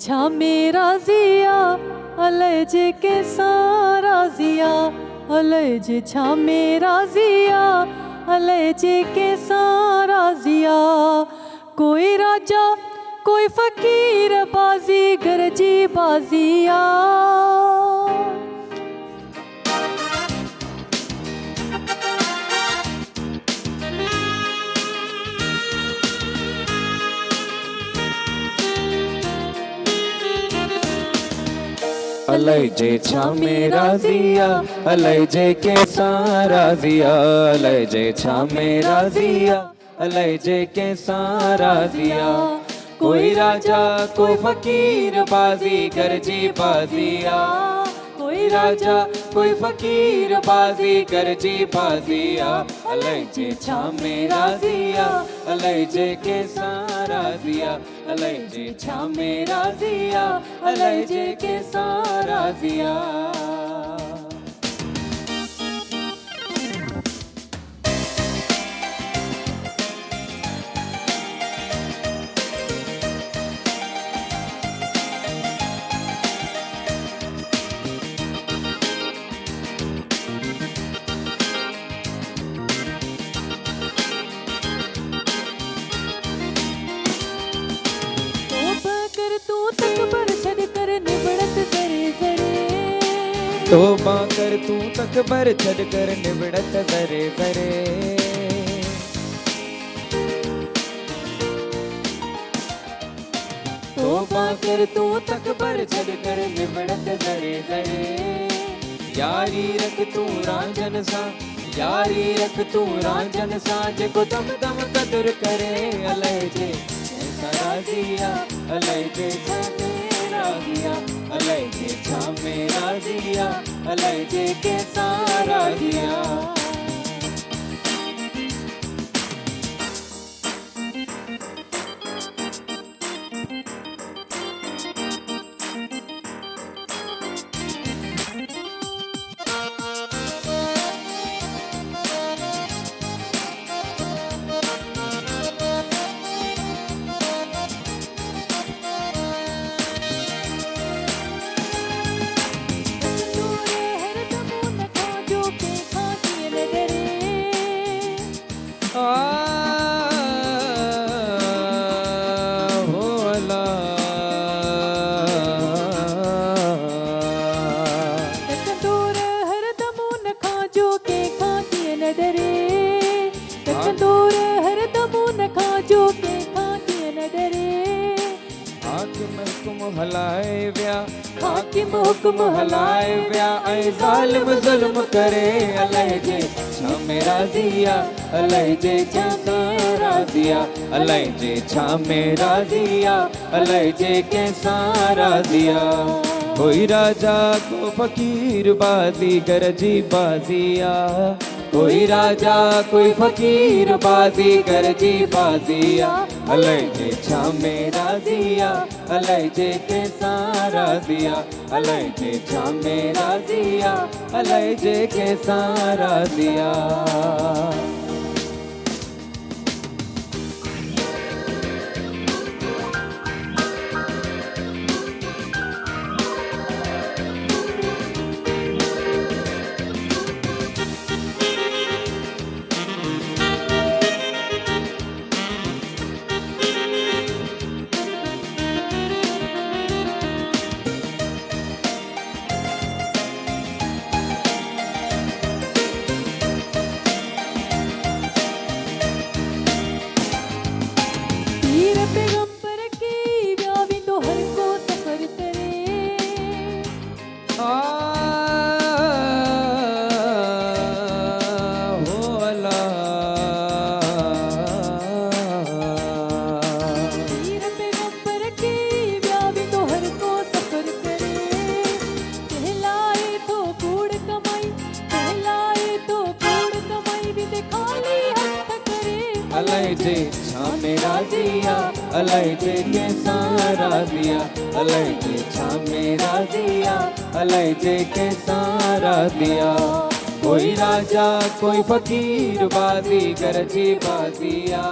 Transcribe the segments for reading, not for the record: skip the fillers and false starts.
छा मेरा जिया अलज के सारा जिया अलज छा मेरा जिया अलज के सारा जिया। कोई राजा कोई फकीर बाजी गरजी बाजिया। अलैजे छा मेरा जिया अलैजे के सारा जिया अलैजे छा मेरा जिया अलैजे के सारा जिया। कोई राजा कोई फकीर बाजी गरजी बाजिया। कोई राजा कोई फकीर बाजी गरजी बाजिया। अलैजे छा मेरा जिया अलैजे के सारा जिया अलैजे छा मेरा जिया अलैजे के सारा जिया। तोबा कर तू तक बर छड़ कर निबड़त जरे जरे। तोबा कर तू तक बर छड़ कर निबड़त जरे जरे। यारी रख तू रांझन सा यारी रख तू रांझन सा जेको दम दम कदर करे। अलैजे सारा जिया अलैजे मेरा जिया अलैजे छा मेरा जिया अलैजे के सारा जिया। हलाए व्या हाकिम हुक्म हलाए व्या ऐ जालिम जुल्म करे। अलैजे छा मेरा जिया अलैजे के सारा जिया अलैजे छा मेरा जिया अलैजे के सारा जिया। कोई राजा को फकीर बाजी गरजी बाजिया। कोई राजा कोई फकीर बाजी गरजी बाजिया। अलैजे छा मेरा जिया अलैजे के सारा जिया अलैजे छा मेरा जिया अलैजे के सारा जिया। अलैजे छा मेरा जिया अलैजे के सारा जिया अलैजे छा मेरा जिया अलैजे के सारा दिया। कोई राजा कोई फकीर बाजी गरजी बाजिया।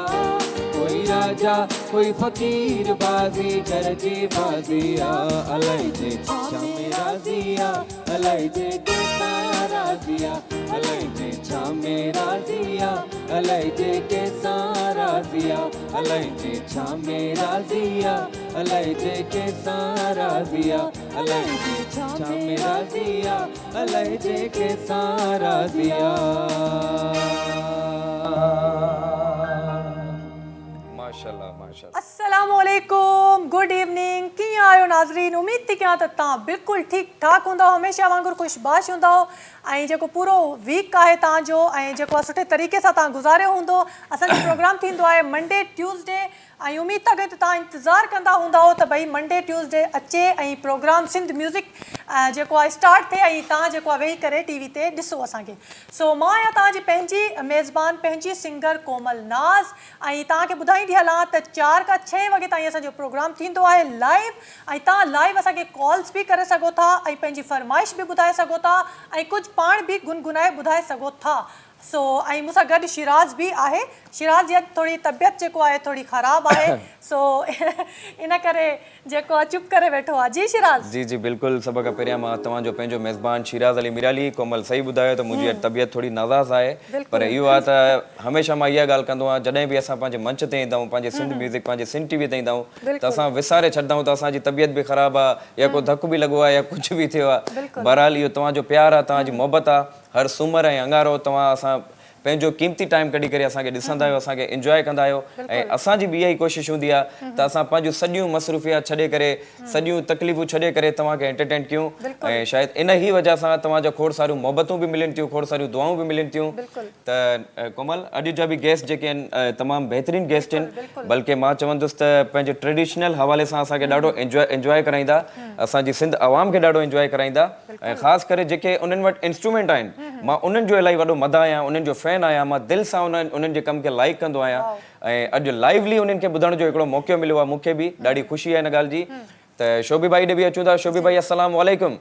कोई राजा कोई फकीर बाज़ीगर जी बाज़िया अलाई जे छामे राज़िया अलाई जे केसा राज़िया अलाई जे छामे राज़िया अलाई जे केसा राज़िया अलाई जे छामे राज़िया अलाई जे केसा राज़िया अलाई जे छामे राज़िया अलाई जे केसा राज़िया। माशाल्लाह माशाल्लाह। अस्सलामुअलैकुम, गुड इवनिंग, कीअं आहियो नाज़रीन? उम्मीद थी कयां त तव्हां बिल्कुलु ठीकु ठाकु हूंदव, हमेशह वांगुरु ख़ुशबाश हूंदव ऐं जेको पूरो वीक आहे तव्हांजो ऐं जेको आहे सुठे तरीक़े सां तव्हां गुज़ारियो हूंदो। असांजो प्रोग्राम थींदो आहे मंडे ट्यूसडे ऐं उम्मीद था कयूं त तव्हां इंतज़ारु कंदा हूंदव त भई मंडे ट्यूसडे अचे ऐं प्रोग्राम सिंध म्यूज़िक जेको आहे स्टार्ट थिए ऐं तव्हां जेको आहे वेही करे टीवी ते ॾिसो असांखे। सो मां आहियां तव्हांजी पंहिंजी मेज़बान, पंहिंजी सिंगर कोमल नाज़ ऐं तव्हांखे ॿुधाईंदी हलां त 4 खां 6 वॻे ताईं असांजो प्रोग्राम थींदो आहे लाइव ऐं तव्हां लाइव असांखे कॉल्स बि करे सघो था ऐं पंहिंजी फरमाइश बि ॿुधाए सघो था ऐं कुझु पाण बि गुनगुनाए ॿुधाए सघो था। सो ऐं मूंसां गॾु शिराज़ बि आहे। शिराज़ जी थोड़ी तबियत जेको आहे थोड़ी ख़राबु आहे, सो इन करे जेको आहे चुप करे वेठो आहे। जी शिराज़? जी जी बिल्कुलु। सभ खां पहिरियां मां तव्हांजो पंहिंजो मेज़बान शिराज़ अली मिराली। कोमल सही ॿुधायो त मुंहिंजी तबियत थोड़ी नाज़ाज़ आहे, पर इहो आहे त हमेशह मां इहा ॻाल्हि कंदो आहियां जॾहिं बि असां पंहिंजे मंच ते ईंदा आहियूं, पंहिंजे सिंध म्यूज़िक पंहिंजे सिंध टीवी ते ईंदा आहियूं त असां विसारे छॾंदा आहियूं त असांजी तबियत बि ख़राबु आहे या को धकु बि लॻो आहे या कुझु बि थियो आहे। बहरहाल इहो तव्हांजो प्यारु आहे, तव्हांजी मोहबत आहे। हर सूमर ऐं अंगारो तव्हां असां पंहिंजो क़ीमती टाइम कढी करे असांखे ॾिसंदा आहियो, असांखे इंजॉय कंदा आहियो ऐं असांजी बि इहा ई कोशिशि हूंदी आहे त असां पंहिंजूं सॼियूं मसरूफ़ियात छॾे करे, सॼियूं तकलीफ़ूं छॾे करे तव्हांखे एंटरटेन कयूं ऐं शायदि इन ई वजह सां तव्हांजो खोड़ सारियूं मोहबतूं बि मिलनि थियूं, खोड़ सारियूं दुआऊं बि मिलनि थियूं। त कोमल अॼु जा बि गेस्ट जेके आहिनि तमामु बहितरीनु गेस्ट आहिनि, बल्कि मां चवंदुसि त पंहिंजे ट्रेडिशनल हवाले सां असांखे ॾाढो इंजॉय कराईंदा, असांजी सिंध आवाम खे ॾाढो इंजॉय कराईंदा ऐं ख़ासि करे जेके उन्हनि वटि इंस्ट्रूमेंट आहिनि, मां उन्हनि जो इलाही वॾो मदा आहियां, उन्हनि जो फैन आहियां, मां दिलि सां उन्हनि जे कम खे लाइक कंदो आहियां ऐं अॼु लाइवली उन्हनि खे ॿुधण जो हिकिड़ो मौक़ो मिलियो आहे, मूंखे बि ॾाढी ख़ुशी आहे हिन ॻाल्हि जी। त शोभी भाई ॾे बि अचूं था। शोभी भाई अस्सलाम वालेकुम।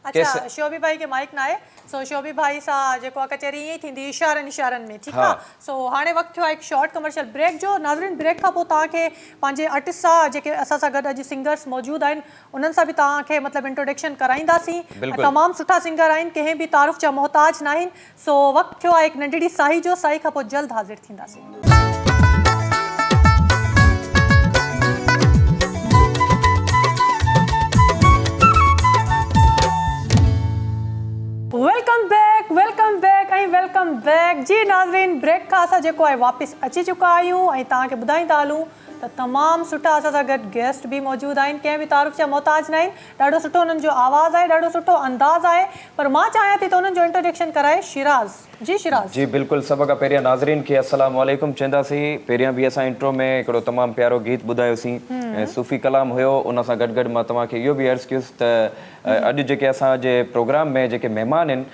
अच्छा, शोभी भाई खे माइक न आहे, सो शोभी भाई सां जेको आहे कचहरी ईअं ई थींदी इशारनि में, ठीकु आहे। सो हाणे वक़्तु थियो आहे हिकु शॉर्ट कमर्शियल ब्रेक जो। नाज़रीन, ब्रेक खां पोइ तव्हांखे पंहिंजे आर्टिस्ट सां जेके असां सां गॾु अॼु सिंगर्स मौजूदु आहिनि उन्हनि सां बि तव्हांखे मतिलबु इंट्रोडक्शन कराईंदासीं। तमामु सुठा सिंगर आहिनि, कंहिं बि तारीफ़ जा मोहताज न आहिनि। सो वक़्तु थियो आहे हिकु नंढड़ी साही जो, साही खां पोइ जल्द हाज़िर थींदासीं। वेलकम बैक जी नाज़रीन। ब्रेक खां असां जेको आहे वापसि अची चुका आहियूं ऐं तव्हांखे ॿुधाईंदा हलूं त तमामु सुठा असां सां गॾु गेस्ट बि मौजूदु आहिनि, कंहिं बि तारीफ़ जा मोहताज न आहिनि। ॾाढो सुठो उन्हनि जो आवाज़ु आहे, ॾाढो सुठो अंदाज़ आहे, पर मां चाहियां थी त उन्हनि जो इंट्रोडक्शन कराए शिराज़। जी शिराज़? जी बिल्कुलु। सभ खां पहिरियां नाज़रीन खे अस्सलाम वालेकुम चवंदासीं। पहिरियां बि असां इंट्रो में हिकिड़ो तमामु प्यारो गीत ॿुधायोसीं ऐं सूफ़ी कलाम हुयो, उन सां गॾु गॾु मां तव्हांखे इहो बि अर्ज़ु कयुसि त अॼु जेके असांजे प्रोग्राम में जेके महिमान आहिनि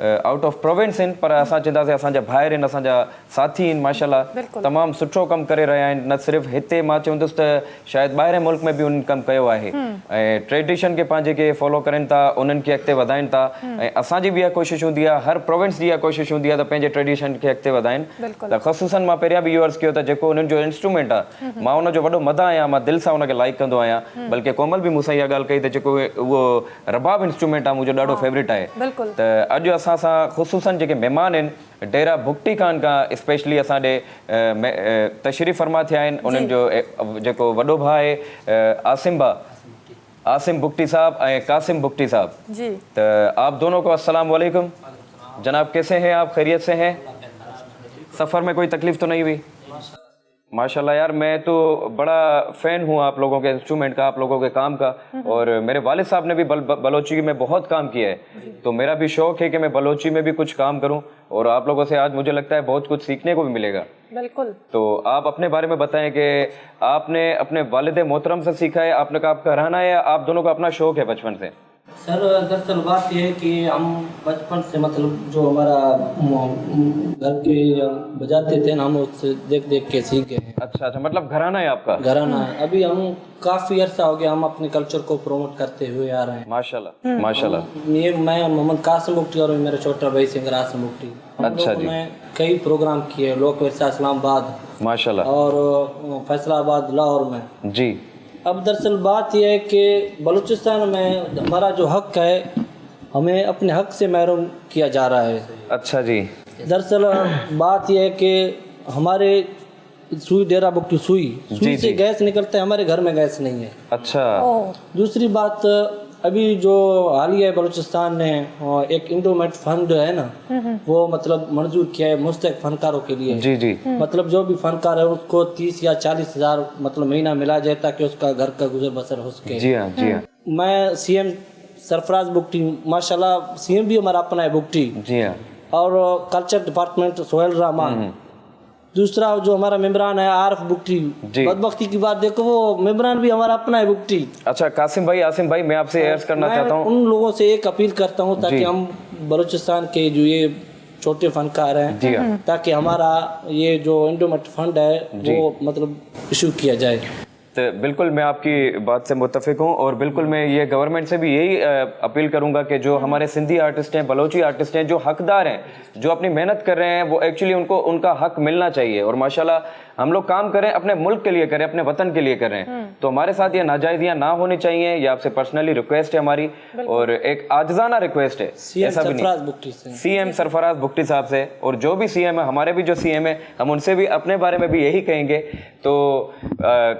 आउट ऑफ प्रोविंस आहिनि, पर असां चवंदासीं असांजा भाइर आहिनि, असांजा साथी आहिनि, माशाल्लाह तमामु सुठो कमु करे रहिया आहिनि। न सिर्फ़ु हिते, मां चवंदुसि त शायदि ॿाहिरि मुल्क में बि उन्हनि कमु कयो आहे ऐं ट्रेडिशन खे पंहिंजे खे फॉलो करनि था, उन्हनि खे अॻिते वधाइनि था ऐं असांजी बि इहा कोशिशि हूंदी आहे, हर प्रोविंस जी इहा कोशिशि हूंदी आहे त पंहिंजे ट्रेडिशन खे अॻिते वधाइनि। त ख़ुसूसन मां पहिरियां बि इहो अर्ज़ु कयो त जेको उन्हनि जो इंस्ट्रूमेंट आहे, मां उनजो वॾो मदा आहियां, मां दिलि सां उनखे लाइक कंदो आहियां। बल्कि कोमल बि मूंसां इहा ॻाल्हि कई त जेको उहो रबाब इंस्ट्रूमेंट आहे मुंहिंजो ॾाढो फेवरेट आहे। त अॼु असां सां ख़ुसूसन जेके महिमान आहिनि डेरा भुगटी खान खां स्पेशली असां ॾे तशरीफ़ फरमा थिया आहिनि। उन्हनि जो जेको वॾो भाउ आहे आसिम भुगटी साहब ऐं कासिम भुगटी साहब। जी। तो आप दोनों को अस्सलाम वालेकुम जनाब, कैसे हैं आप? खैरियत से हैं? सफ़र में कोई तकलीफ तो नहीं हुई? माशाल्लाह यार, मैं तो बड़ा फ़ैन हूँ आप लोगों के इंस्ट्रूमेंट का, आप लोगों के काम का। और मेरे वालिद साहब ने भी बलोची में बहुत काम किया है, तो मेरा भी शौक़ है कि मैं बलोची में भी कुछ काम करूँ और आप लोगों से आज मुझे लगता है बहुत कुछ सीखने को भी मिलेगा। बिल्कुल। तो आप अपने बारे में बताएं कि आपने अपने वालिद मोहतरम से सीखा है, आपने का आपका रहना है, या आप दोनों का अपना शौक़ है बचपन से? सर दरअसल बात यह है कि हम बचपन से मतलब जो हमारा घर के बजाते थे ना, हम उससे देख देख के सीखे हैं। अच्छा अच्छा, मतलब घराना है आपका? घराना है। अभी हम काफ़ी अर्सा हो गया हम अपने कल्चर को प्रमोट करते हुए आ रहे हैं। माशाल्लाह माशाल्लाह। ये मैं मोहम्मद कासिम बुगटी और मेरा छोटा भाई सिंगर आसिम बुगटी, हम अच्छा लोगों जी। ने कई प्रोग्राम किए लोक विरसा इस्लामाबाद माशाल्लाह और फैसलाबाद लाहौर में। जी। अब दरअसल बात यह है कि बलूचिस्तान में हमारा जो हक है, हमें अपने हक से महरूम किया जा रहा है। अच्छा जी। दरअसल बात यह है कि हमारे सुई डेरा बुगटी सुई जी, से जी। गैस निकलता है, हमारे घर में गैस नहीं है। अच्छा दूसरी बात, अभी जो हालिया बलूचिस्तान ने एक इंडोमेट फंड है ना, वो मतलब मंजूर किया है मुस्तक फनकारों के लिए। जी जी। मतलब जो भी फनकार है उसको 30 या 40 हज़ार मतलब महीना मिला जाए ताकि उसका घर का गुजर बसर हो सके। जी हाँ जी हाँ मैं सीएम सरफराज बुगटी, माशाल्लाह सीएम भी हमारा अपना है बुगटी, जी हाँ। और कल्चर डिपार्टमेंट सोहेल रहमान। दूसरा जो हमारा मेम्बरान है आरफ बुगटी, जी। बदबख्ती की बात देखो वो मेम्बरान भी हमारा अपना है बुगटी। अच्छा कासिम भाई, आसिम भाई, मैं आपसे अर्ज करना मैं चाहता हूँ। उन लोगों से एक अपील करता हूँ ताकि जी। हम बलूचिस्तान के जो ये छोटे फनकार जी हैं, हाँ। ताकि हमारा ये जो इंडोमेट फंड है जी। वो मतलब इशू किया जाए। तो बिल्कुल मैं आपकी बात से मुत्तफिक हूँ, और बिल्कुल मैं ये गवर्नमेंट से भी यही अपील करूँगा कि जो हमारे सिंधी आर्टिस्ट हैं, बलोची आर्टिस्ट हैं, जो हकदार हैं, जो अपनी मेहनत कर रहे हैं, वो एक्चुअली उनको उनका हक मिलना चाहिए। और माशाल्लाह हम लोग काम करें अपने मुल्क के लिए करें, अपने वतन के लिए कर रहे हैं, तो हमारे साथ ये नाजायजियाँ ना होनी चाहिए। ये आपसे पर्सनली रिक्वेस्ट है हमारी, और एक आजजाना रिक्वेस्ट है, सीएम ऐसा भी सरफराज नहीं। बुगटी से, सीएम सरफराज बुगटी साहब से, और जो भी सीएम है, हमारे भी जो सीएम है, हम उनसे भी अपने बारे में भी यही कहेंगे। तो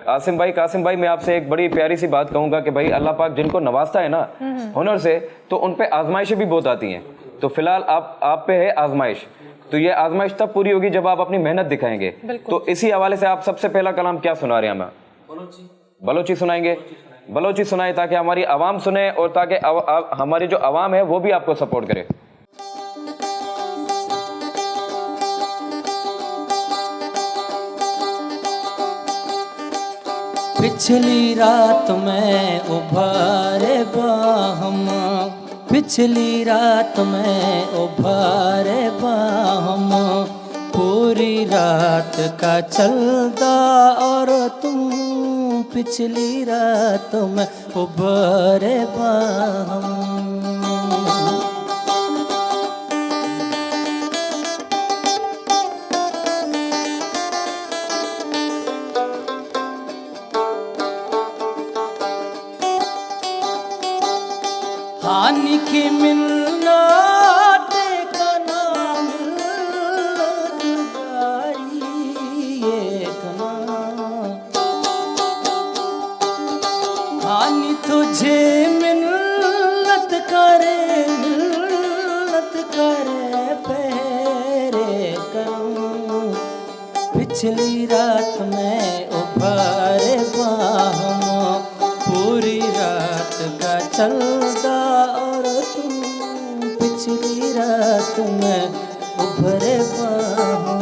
आसिम भाई, कासिम भाई, मैं आपसे एक बड़ी प्यारी सी बात कहूँगा कि भाई अल्लाह पाक जिनको नवाजता है ना हुनर से, तो उन पे आजमाइशें भी बहुत आती हैं। तो फिलहाल आप पे है आजमाइश, तो ये आजमाइश तब पूरी होगी जब आप अपनी मेहनत दिखाएंगे। तो इसी हवाले से आप सबसे पहला कलाम क्या सुना रहे हैं हमें? बलोची सुनाएंगे? बलोची सुनाए ताकि हमारी आवाम सुने, और ताकि हमारी जो आवाम है वो भी आपको सपोर्ट करे। पिछली रात में उभारे बाहम, पिछली रात में उभारे बाहम, पूरी रात का चलदा और तुम पिछली रात में उभारे बाहम। हानि की मिलना टेकना मिलत गारी कना, हानि तुझे मिन्नत करे पैरे करूं, पिछली रात में उभारे बाहों, पूरी रात का चलदा और तुम पिछली रात में उभरे बाहों।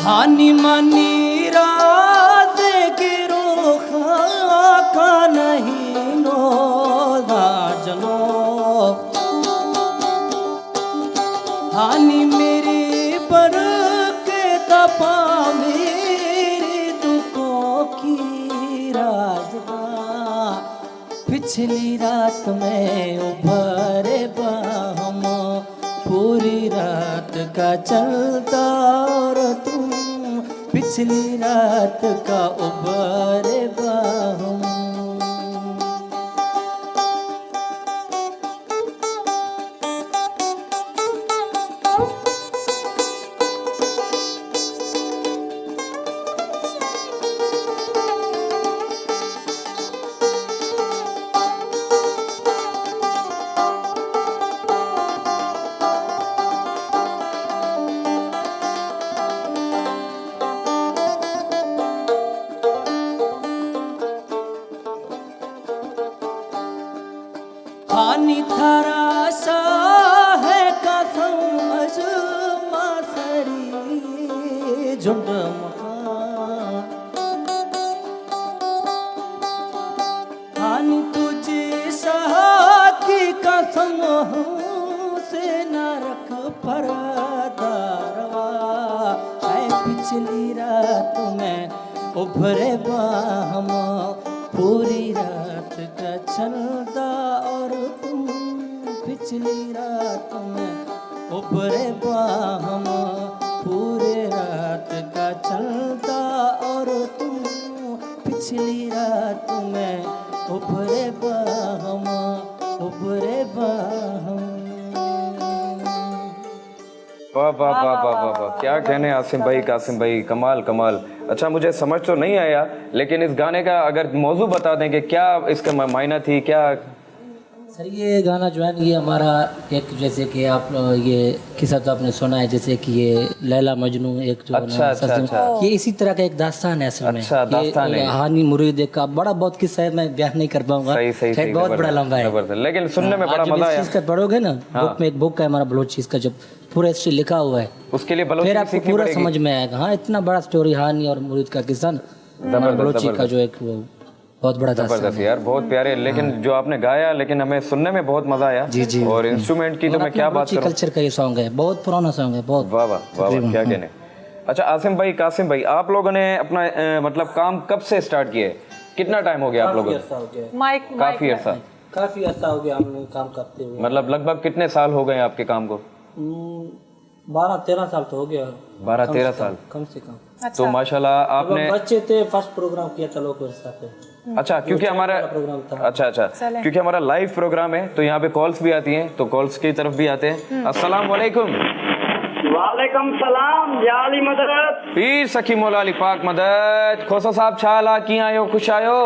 हानि मानी रात गिरो खाका नहीं नो जनो, हानि मेरी पर के तपा मेरी दुखों की राजदा, पिछली रात में उभरे बाहों, पूरी रात का चलता और तुम पिछली रात का उभरे बाहों। हानि थारा सा है कसम अजमा सरी झुंड मकान हानि तुझे की कसम से न रख परदारवा है पिछली रात में उभरे बाहम पूरी रात का चलता और तुम पिछली रात में उभरे बाहम पूरे रात का चलता और तुम पिछली रात में उभरे बाहम वाह वाह वाह वाह वाह वाह, क्या कहने आसिम भाई, कासिम भाई, कमाल कमाल। अच्छा मुझे समझ तो नहीं आया, लेकिन इस गाने का अगर मौजू बता दें कि क्या इसका मायना थी क्या? सर ये गाना जो है ये हमारा एक जैसे कि आप ये किस्सा तो आपने सुना है, जैसे कि ये लैला मजनू एक जो अच्छा। ये इसी तरह का एक दास्तान है असल में। अच्छा, दास्तान है। हानि मुरीद का बड़ा बहुत किस्सा है, मैं बयान नहीं कर पाऊंगा, सही बहुत बड़ा लंबा है, लेकिन सुनने में बड़ा मजा आया। चीज का पढ़ोगे ना बुक में, एक बुक है हमारा बलोच चीज का, जब पूरा हिस्ट्री लिखा हुआ है उसके लिए फिर आपको पूरा समझ में आएगा। हाँ इतना बड़ा स्टोरी हानि और मुरीद का किस्सा बलोची का जो एक वो बहुत बड़ा जबरदस्त यार, बहुत प्यारे। लेकिन जो आपने गाया, लेकिन हमें सुनने में बहुत मजा आया। जी। और इंस्ट्रूमेंट की तो मैं क्या बात करूं, कल्चर का ये सॉन्ग है, बहुत पुराना सॉन्ग है, बहुत वाह वाह वाह, क्या कहने। अच्छा आसिम भाई, कासिम भाई, आप लोगों ने अपना मतलब काम कब से स्टार्ट किया है? कितना टाइम हो गया आप लोगों को? काफी अर्सा हो गया हमने काम करते हुए। मतलब लगभग कितने साल हो गए आपके काम को? 12-13 साल तो हो गया। 12-13 साल कम से कम। तो माशाल्लाह आपने बच्चे थे, फर्स्ट प्रोग्राम किया था लोगों के साथ। अच्छा, क्योंकि हमारा प्रोग्राम था। अच्छा क्योंकि हमारा लाइव प्रोग्राम है तो यहाँ पे कॉल्स भी आती हैं, तो कॉल्स की तरफ भी आते हैं। अस्सलाम वालेकुम। वालेकुम सलाम, या अली मदद। पीर सखी मौला अली पाक मदद। खोसा साहब छा हाल आहे, कीअं आहियो? ख़ुशि आहियो?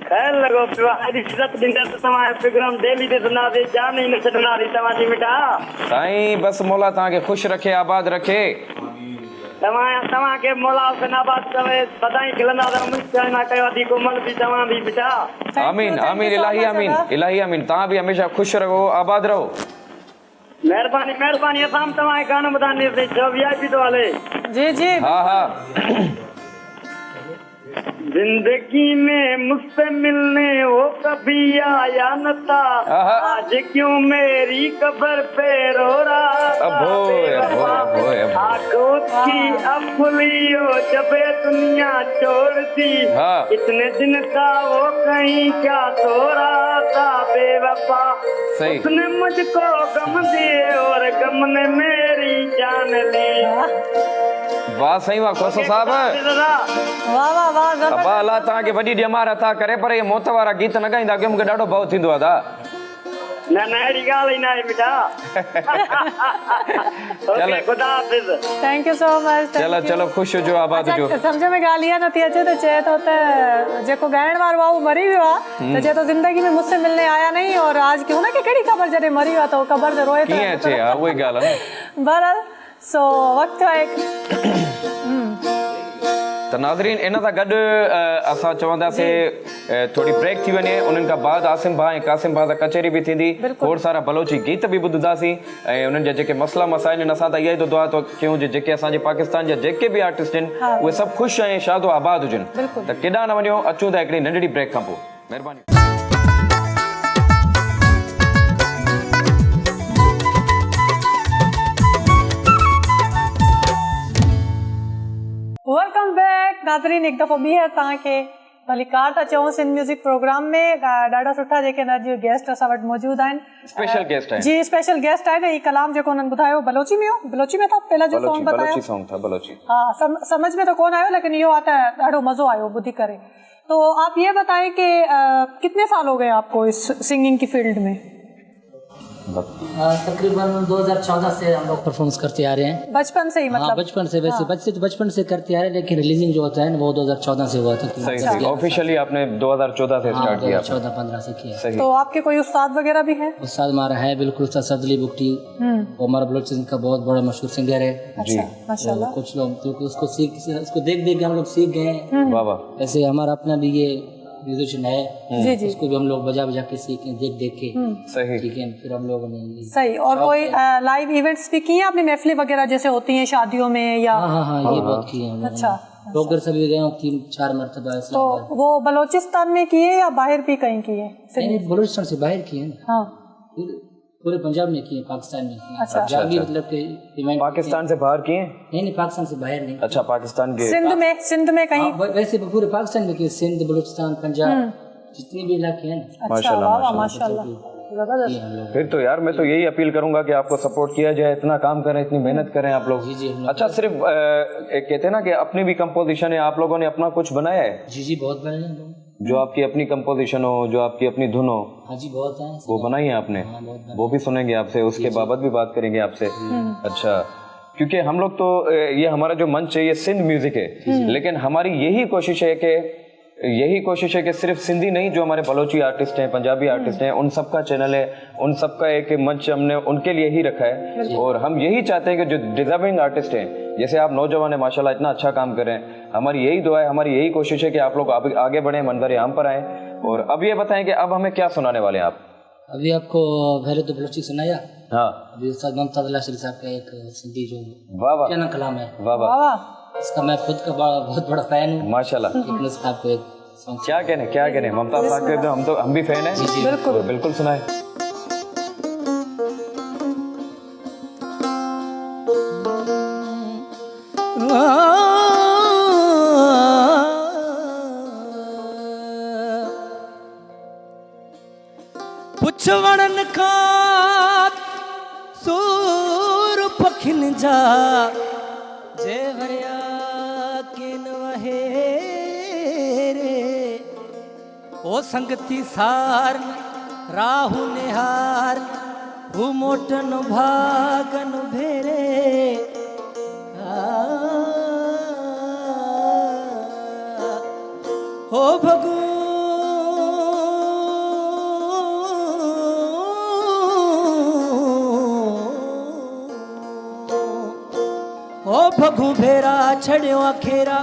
खैर लॻो पियो आहे। अॼु सिरत ॾींदा त तव्हांजो प्रोग्राम डेली ते सुनासीं, जान ई न छॾंदासीं तव्हांजी मिठा। साईं बस मौला तव्हांखे ख़ुशि रखे, आबाद रखे। तव्हांखे मौला हुसैन आबाद करे, सदाईं खिलंदा रहो, मुश्किल न कयो, अधी कोमल बि तव्हां बि मिठा। आमीन आमीन, इलाही आमीन, इलाही आमीन। तव्हां बि हमेशा ख़ुशि रहो, आबाद रहो। महिरबानी महिरबानी। असां तव्हांखे गानो ॿुधाईंदासीं, जो VIP तो हले। जी हा जिंदगी में मुझसे मिलने वो कभी आया न था, आज क्यों मेरी कब्र पे रो रहा था। आंखों की अब खुली हो जब दुनिया छोड़ दी, इतने दिन था वो कहीं क्या सो रहा था बेवफा। उसने मुझको गम दिए और गम ने मेरी जान ली। वाह साईं वाह, खोसो साहब वाह वाह वाह। अब्बा अल्लाह तव्हांखे वॾी ॼमार अथा करे, पर इहे मौत वारा गीत न ॻाईंदा, की मूंखे ॾाढो भउ थींदो आहे दा। न अहिड़ी ॻाल्हि ई न आहे बेटा। ख़ुदा हाफ़िज़। Thank you so much. चलो ख़ुशि हुजो, आबाद हुजो। सम्झ में ॻाल्हि इहा नथी अचे त चए थो त जेको ॻाइण वारो आहे उहो मरी वियो आहे, त चए थो ज़िंदगी में मुझसे मिलने आया नहीं, और आज की हुनखे कहिड़ी ख़बर जॾहिं मरी वियो आहे त उहो क़बर ते रोए कीअं अचे? हा उहा ई ॻाल्हि आहे न। बहरहाल सो वक़्तु आहे। त नाज़रीन इन सां गॾु असां चवंदासीं थोरी ब्रेक थी वञे, उन्हनि खां बाद आसिम भाउ ऐं कासिम भाउ सां कचहरी बि थींदी, खोड़ सारा बलोची गीत बि ॿुधंदासीं, ऐं उन्हनि जा जेके मसला मसाइल आहिनि असां त इहा ई तो दुआ तो कयूं जेके असांजे पाकिस्तान जा जेके बि आर्टिस्ट आहिनि उहे सभु ख़ुशि ऐं शादो आबाद हुजनि। त केॾांहुं न वञो, अचूं था हिकिड़ी नंढड़ी ब्रेक खां पोइ। महिरबानी। वेलकम बैक नाज़रीन, हिकु दफ़ो ॿीहर तव्हांखे भली कार था चऊं सिंध म्यूज़िक प्रोग्राम में। ॾाढा सुठा जेके अॼु गेस्ट असां वटि मौजूदु आहिनि, स्पेशल गेस्ट आहिनि। जी स्पेशल गेस्ट आहिनि। ही कलाम जेको उन्हनि ॿुधायो बलोची में हो, बलोची में था पहला जो सॉन्ग बतायो, बलोची सॉन्ग था बलोची। हाँ समझ में तो कोन आयो, लेकिन इहो आहे त ॾाढो मज़ो आयो ॿुधी करे। तो आप ये बताएं कि कितने साल हो गए आपको इस सिंगिंग की फील्ड में? तकरीबन 2014 से हम लोग परफॉर्मेंस करते आ रहे हैं। बचपन से ही मतलब? हाँ, बचपन से। वैसे बचपन से करते आ रहे हैं, लेकिन रिलीजिंग जो होता है ना वो 2014 से हुआ था। सही ऑफिशियली आपने 2014 से स्टार्ट किया? 14-15 से किया। सही। तो आपके कोई उस्ताद वगैरह भी हैं? उस्ताद हमारा है बिल्कुल, उस्ताद सदली बुकटी, वो हमारा बलोचिस्तान का बहुत बड़ा मशहूर सिंगर है जी माशाल्लाह। कुछ लोग उसको देख देख के हम लोग सीख गए हैं। वाह वाह। ऐसे हमारा अपना भी ये म्यूजिशियन है, जी जी उसको भी हम लोग बजा बजा के सीखे, देख के, सही। ठीक है। फिर हम लोगों ने सही। और कोई लाइव इवेंट्स भी किए हैं आपने, महफिलें वगैरह जैसे होती हैं शादियों में या? हाँ, ये बहुत किए हम लोगों ने। अच्छा। डॉक्टर से भी गए हूँ 3-4 मरतबा ऐसे। तो वो बलोचिस्तान में किए या बाहर भी कहीं किए? नहीं, बलूचिस्तान से बाहर किए ना, हाँ। पूरे पंजाब में किए, पाकिस्तान में किए। अच्छा। पंजाब भी मतलब के इवेंट। पाकिस्तान से बाहर किए? नहीं, पाकिस्तान से बाहर नहीं। अच्छा, पाकिस्तान के। सिंध में कहीं? वैसे पूरे पाकिस्तान में किए, सिंध, बलूचिस्तान, पंजाब, जितने भी इलाके हैं ना। माशाल्लाह माशाल्लाह। फिर तो यार मैं तो यही अपील करूंगा कि आपको सपोर्ट किया जाए, इतना काम करें, इतनी मेहनत करें आप लोग। जी, अच्छा, सिर्फ कहते हैं ना कि अपनी भी कंपोजिशन है, आप लोगों ने अपना कुछ बनाया है? जी, बहुत बनाए हैं लोग। जो आपकी अपनी कंपोजिशन हो, जो आपकी अपनी धुन हो, हाँ जी, बहुत है। वो बनाई है आपने? वो भी सुनेंगे आपसे, उसके बाबत भी बात करेंगे आपसे। अच्छा, क्योंकि हम लोग तो ये हमारा जो मंच है ये सिंध म्यूजिक है, लेकिन हमारी यही कोशिश है कि सिर्फ सिंधी नहीं, जो हमारे बलोची आर्टिस्ट हैं, पंजाबी आर्टिस्ट हैं, उन सबका चैनल है, उन सबका एक मंच हमने उनके लिए ही रखा है। और हम यही चाहते हैं कि जो डिजर्विंग आर्टिस्ट हैं, जैसे आप नौजवान हैं माशाल्लाह, इतना अच्छा काम कर रहे हैं, हमारी यही दुआ है, हमारी यही कोशिश है कि आप लोग आगे बढ़ें, मंजर आम पर आएँ। और अब ये बताएं कि अब हमें क्या सुनाने वाले हैं आप? अभी आपको पहले तो बलोची सुनाया। हाँ। अभी उस्ताद मुमताज अल्लाह शरीफ साहब का एक सिंधी जो वाह वाह, क्या ना कलाम है, वाह वाह, इसका मैं खुद का बहुत बड़ा फैन हूँ माशाल्लाह। लेकिन उसका आपको एक सॉन्ग क्या कहने मुमताज साहब के, तो हम भी फैन हैं। बिल्कुल बिल्कुल सुनाए। पुछवणन खां सूर पखिन जा जे वरिया किन वहे रे ओ संगती सार राहु निहार हु मोटन भागन भेरे हो भगू भगू भेरा छड़ियो अखेरा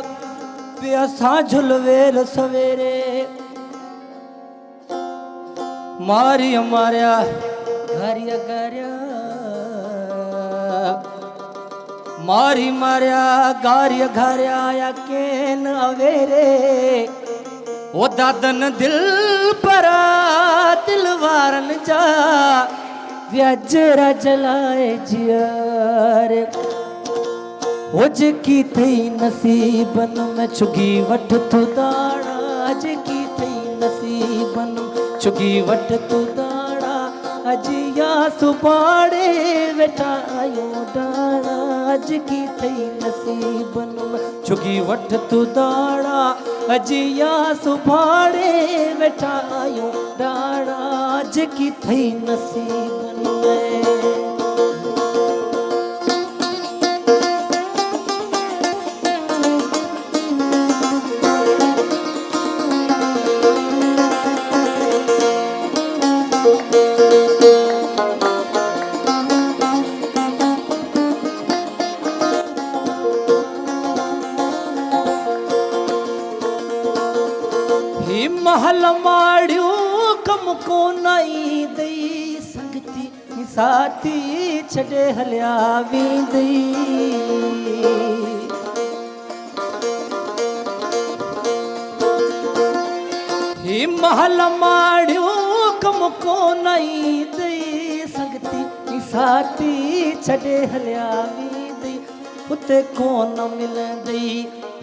वे असां झुलवेल सवेरे मारी मारिया घरिया गरिया मारी मारिया गारिया घरिया या केन अवेरे ओ दादन दिल परा दिल वारन जा व्यजरा जलाए जियारे ओ जेकी थई नसीबन में चुगी वठ तू दाड़ा जेकी थई नसीबन चुगी वठ तू दाड़ा अजिया सुबाड़े वेठा आयो डाड़ा जेकी थई नसीबन में चुगी वठ तू दाड़ा अजिया सुबाड़े वेठा आयो डाड़ा जेकी थई नसीबन में महल माड़ियो कम को नाई दई संगती साथी छड़े हलिया वींदई ही महल माड़ियो कम को नाई दई संगती साथी छड़े हलिया वींदई उते कोन मिलंदई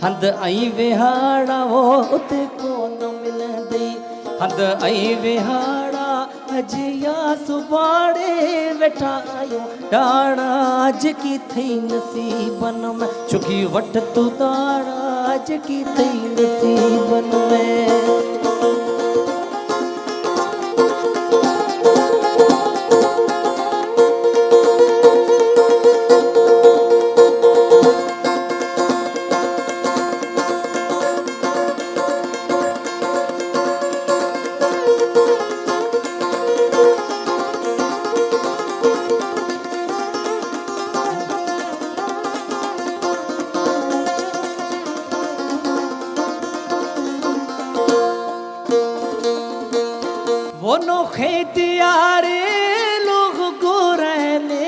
हंद आई विहाड़ा वो उते कोन मिलंदई हंद आई विहाड़ा अजिया सुबाड़े वेठा आयो डाड़ा जेकी थई नसीबन में चुगी वठ तू दाड़ा जेकी थई नसीबन में वो नोखे दियारे लोग गोरैले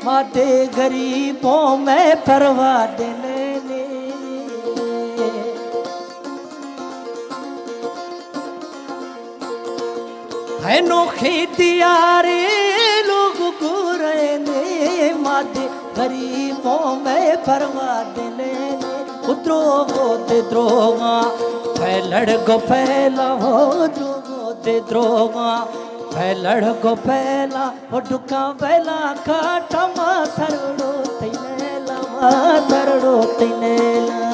माते गरीबों में परवाह देने है नोखे दियारे लोग गोरैले माते गरीबों में परवाह देने द्रोगो ते द्रोगा फैलड़ को फैला हो द्रोगो ते द्रोगा फैलड़ को फैला हो डुका फैला काटा माथरड़ो तैनेला माथरड़ो तैनेला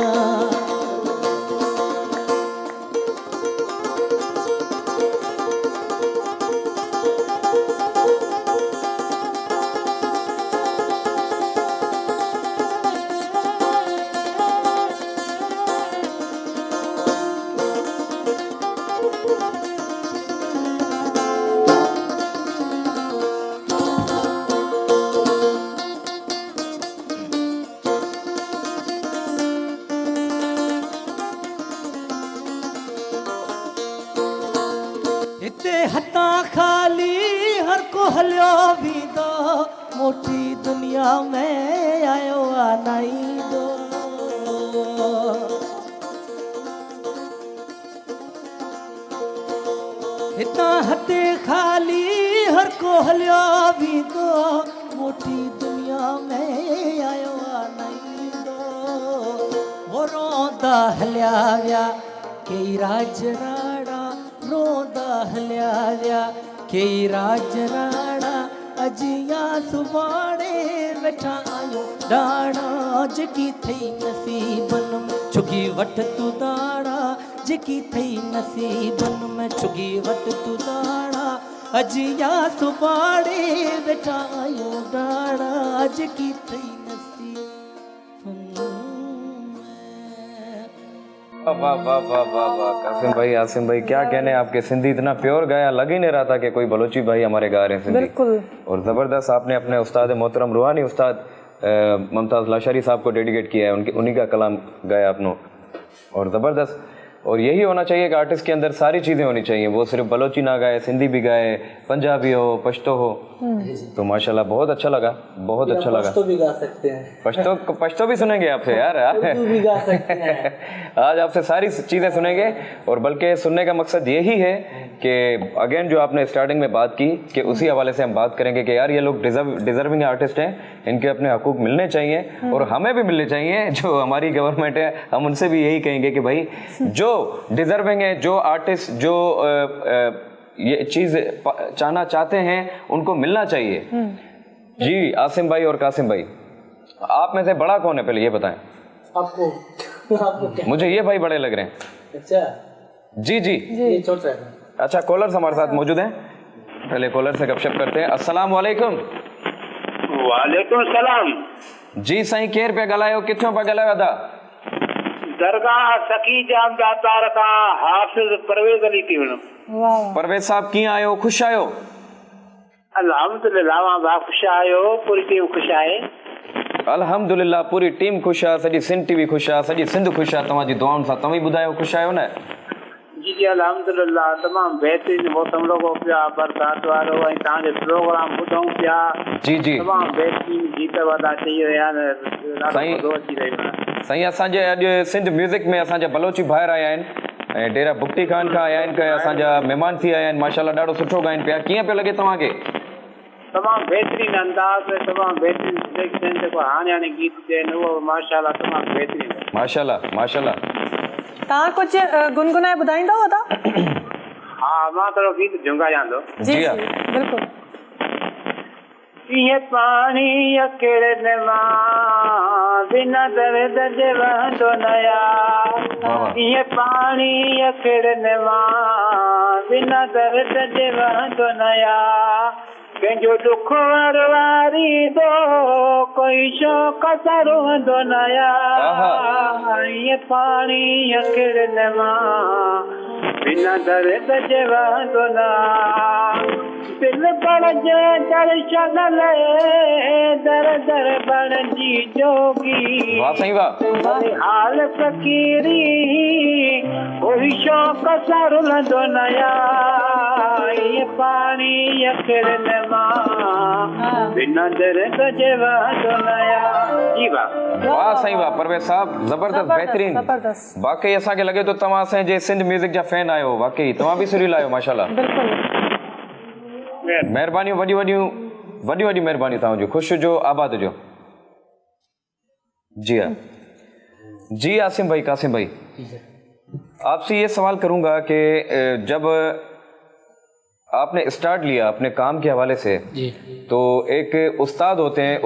इते हथा खाली हर को हलियो भी दो मोटी दुनिया में आयो आनाई दो इतना हथे खाली हर को हलियो भी दो मोटी दुनिया में आयो आनाई दो वो रोंदा हलिया व्या कई राज राड़ा रोंदा हलिया व्या कई राज राड़ा अजिया सुबाणे वेठा आयो डाणा जेकी थई नसीबन में छुगी वट तू दाणा जेकी थई नसीबन में छुगी वट तू दाणा अजिया सुबाणे वेठा आयो डाणा जेकी थई नसीबन वाह वाह वाह वाह वाह कासिम भाई, आसिम भाई, क्या कहने आपके, सिंधी इतना प्योर गाया, लग ही नहीं रहा था कि कोई बलोची भाई हमारे गा रहे हैं सिंधी। बिल्कुल। और ज़बरदस्त आपने अपने उस्ताद मोहतरम रूहानी उस्ताद मुमताज़ लाशारी साहब को डेडिकेट किया है, उन्हीं का कलाम गाया आपने, और ज़बरदस्त। और यही होना चाहिए कि आर्टिस्ट के अंदर सारी चीज़ें होनी चाहिए, वो सिर्फ बलोची ना गाए, सिंधी भी गाए, पंजाबी हो, पश्तो हो, तो माशाल्लाह बहुत अच्छा लगा, बहुत अच्छा लगा। पश्तो भी गा सकते हैं, पश्तो भी सुनेंगे आपसे यार, भी गा सकते हैं। आज आपसे सारी चीज़ें सुनेंगे, और बल्कि सुनने का मकसद यही है कि अगेन जो आपने स्टार्टिंग में बात की कि उसी हवाले से हम बात करेंगे कि यार ये लोग डिजर्विंग आर्टिस्ट हैं, इनके अपने हकूक मिलने चाहिए और हमें भी मिलने चाहिए। जो हमारी गवर्नमेंट है हम उनसे भी यही कहेंगे कि भाई जो डिजर्विंग है, जो आर्टिस्ट जो ये चीज़ चाहना चाहते हैं उनको मिलना चाहिए। जी आसिम भाई और कासिम भाई, आप में से बड़ा कौन है पहले ये बताएं। आपको क्या? मुझे ये भाई बड़े लग रहे हैं। अच्छा जी जी, ये छोटा है। अच्छा, कॉलर्स हमारे साथ मौजूद हैं, पहले कॉलर से गपशप करते हैं। अस्सलाम वालेकुम। वालेकुम सलाम। जी साईं, केर पे ॻाल्हायो, किथों पे ॻाल्हायो था? दरगाह सकी जाम दातार का हाफिज परवेज अली थी वणो। वाह परवेज साहब कीअं आहियो, ख़ुशि आहियो? अल्हम्दुलिल्लाह मां बा ख़ुश आहियो, पूरी टीम ख़ुश आहे। अल्हम्दुलिल्लाह पूरी टीम ख़ुशि आहे, सॼी सिंध टीवी ख़ुशि आहे, सॼी सिंध ख़ुशि आहे तव्हांजी दुआउनि सां। तव्हां ॿुधायो ख़ुशि आहियो न? जी जी अल्हम्दुलिल्लाह तमामु बहितरीन मौसम लॻो पिया, बरसाति वारो, ऐं तव्हांजो प्रोग्राम ॿुधूं पिया। जी जी तमामु बहितरीन गीत वादा चई रहिया आहिनि। साईं, असांजे अॼु सिंध म्यूज़िक में असांजा बलोची ॿाहिरि आया आहिनि ऐं डेरा बुक्टी खान खां आया आहिनि, कि असांजा महिमान थी आया आहिनि, माशाल्लाह ॾाढो सुठो ॻाइनि पिया। कीअं पियो लॻे तव्हांखे? तमामु बहितरीन अंदाज़, तमामु बहितरीन सिलेक्शन, जेको हाणे गीत चइनि उहो माशाल्लाह तमामु बहितरीन। माशाल्लाह माशाल्लाह। तव्हां कुझु गुनगुनाए ॿुधाईंदव अदा? हा, मां थोरो गीत झुंगायां थो। जी जी बिल्कुलु। ये पानी अकेड़े मां बिना दर्द जे वहंदो नया, ये पानी अकेड़े मां बिना दर्द जे वहंदो नया, कंहिंजो दुख वारी दो कोई शौक़ सां रोहंदो नया, ये पानी अकेड़े मां बिना दर्द जे वहंदो ना, दिल बड़ जे दर्शन ले दर दर बड़ जी जोगी, वाह साईं वाह। हाल फकीरी कोई शौक़ सां रुलंदो नया, ये पानी यखिड़न मां बिना दर गजवा दुनिया जी वाह साईं वाह परवेज साहब जबरदस्त बेहतरीन ज़बरदस्त वाकई असांखे लॻे थो तव्हां असांजे सिंध म्यूज़िक जा फैन आहियो वाकई तव्हां बि सुरीला आहियो माशाल्लाह महिरबानियूं वॾी महिरबानियूं तव्हांजो ख़ुशि हुजो आबाद हुजो जी हाँ जी आसिम भाई कासिम भाई आपसे ये सवाल करूंगा कि जब आपने स्टार्ट लिया अपने काम के हवाले से जी तो एक उस्ताद होते हैं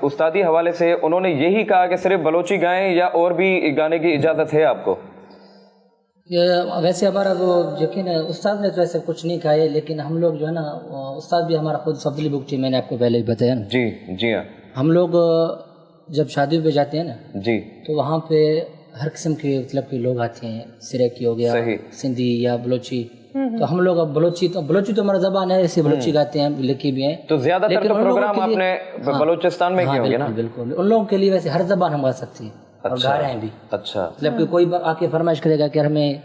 उस्तादी हवाले से उन्होंने यही कहा कि सिर्फ बलोची गाएं या और भी गाने की इजाज़त है आपको? ये वैसे हमारा वो यकीन है उस्ताद ने तो ऐसे कुछ नहीं कहा है, लेकिन हम लोग जो है ना उस्ताद भी हमारा खुद फजली बुकटी मैंने आपको पहले भी बताया ना। जी हाँ। हम लोग जब शादियों पे जाते हैं ना जी तो वहाँ पे हर किस्म के मतलब के लोग आते हैं, सिरकी हो गया, सिंधी या बलोची। तो हम लोग अब बलोची तो हमारा जबान है, ऐसे बलोची गाते हैं, लिखी भी हैं। तो ज्यादातर तो प्रोग्राम आपने बलोचिस्तान में किए होंगे ना? बिल्कुल उन लोगों के लिए वैसे हर जबान हम गा सकते हैं और गा रहे हैं भी। अच्छा मतलब कि कोई आके फरमाइश करेगा कि हमें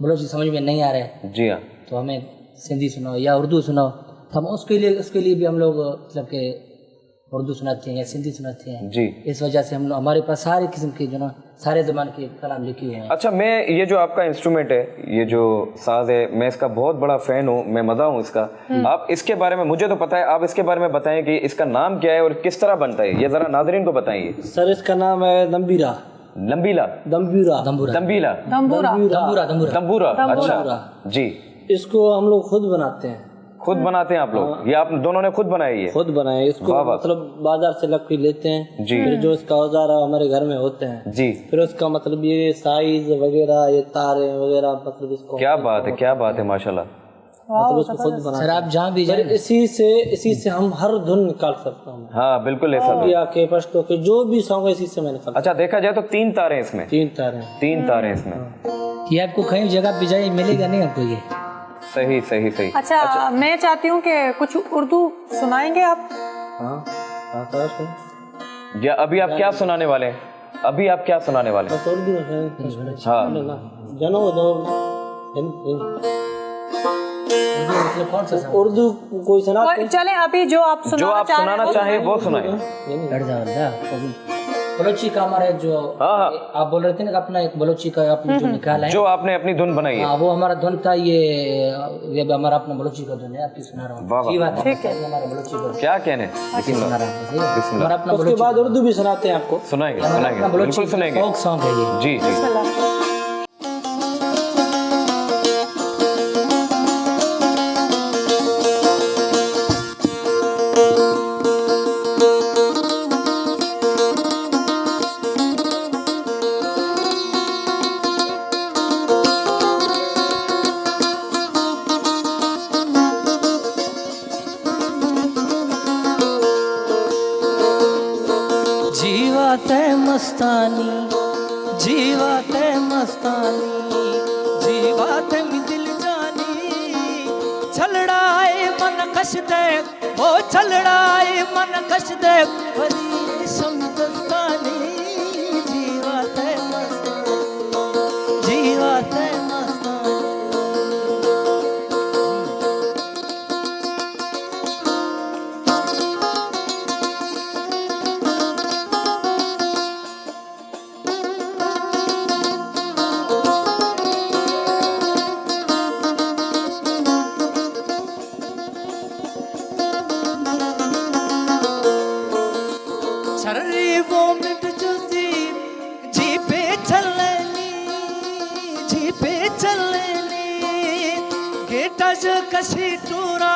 बलोची समझ में नहीं आ रहा है जी हाँ तो हमें सिंधी सुनाओ या उर्दू सुनाओ, तो हम उसके लिए भी हम लोग मतलब के उर्दू सुनाते हैं या सिंधी सुनाते हैं जी। इस वजह से हम लोग हमारे पास सारे किस्म के जो ना सारे ज़बान के कलाम लिखे हुए हैं। अच्छा मैं ये जो आपका इंस्ट्रूमेंट है ये जो साज है मैं इसका बहुत बड़ा फ़ैन हूँ, मैं मज़ा हूँ इसका। आप इसके बारे में मुझे तो पता है, आप इसके बारे में बताएं कि इसका नाम क्या है और किस तरह बनता है, ये ज़रा नाज़रीन को बताइए। सर इसका नाम है दम्बीरा दम्बूरा। अच्छा जी। इसको हम लोग खुद बनाते हैं। खुद बनाते हैं आप लोग? ये आप दोनों ने खुद बनाई है? खुद बनाए इसको, मतलब बाजार से लकड़ी लेते हैं जी। फिर जो इसका औजार हमारे घर में होते हैं जी, फिर उसका मतलब ये साइज वगैरह ये तारे वगैरह मतलब इसको क्या बात है माशाल्लाह। मतलब उसको खुद बनाते हैं। आप जहाँ भी जाए इसी से हम हर धुन निकाल सकते हैं। हाँ बिल्कुल ऐसा के पश्तो के जो भी सॉन्ग इसी से मैं निकाल। अच्छा देखा जाए तो 3 तारे हैं इसमें? 3 तारे हैं इसमें। ये आपको कहीं जगह पे जाए मिलेगा नहीं आपको ये। सही। अच्छा मैं चाहती हूँ कि कुछ उर्दू सुनाएंगे आप? या अभी आप क्या सुनाने वाले हैं? हाँ कौन सा उर्दू कोई सुना? चलें अभी जो आप सुनाना चाहें वो सुनाएं। बलोची का हमारा एक जो आप बोल रहे थे ना अपना एक बलोची का आपने जो निकाला है, जो आपने अपनी धुन बनाई है, वो हमारा धुन था। ये हमारा अपना बलोची का धुन है, आपकी सुना रहा हूँ। ठीक है हमारा बलोची का क्या कहने सुना रहा हूँ। हमारा अपना उसके बाद उर्दू भी सुनाते हैं आपको। सुनाएंगे बिल्कुल सुनाएंगे। फोक सॉन्ग है ये। जी। जीवात में दिल जानी छलड़ाए मन कश दे ओ छलड़ाए मन कश दे बड़ी समदस्तानी जीवात कशी टूरा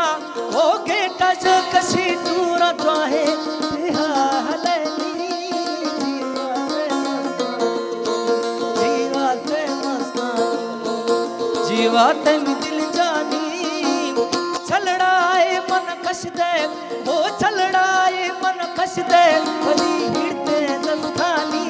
ओ गेटा जो कशी टूरा तो है जीवात में दिल जानी छलड़ाए मन कश दे वो छलड़ाए मन कश दे बड़ी हिड़ते दस्तानी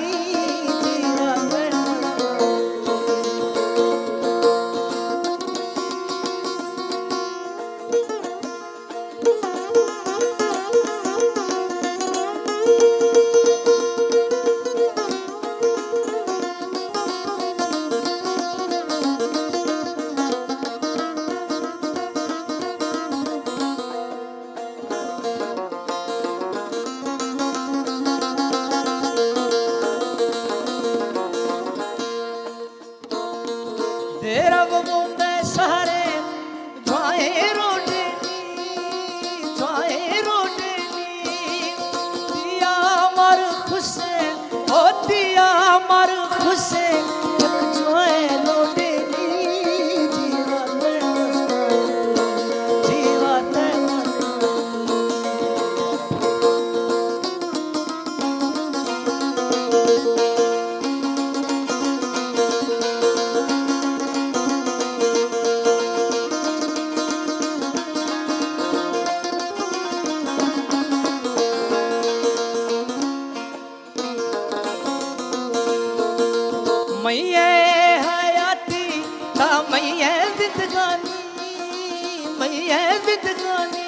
जिंदगानी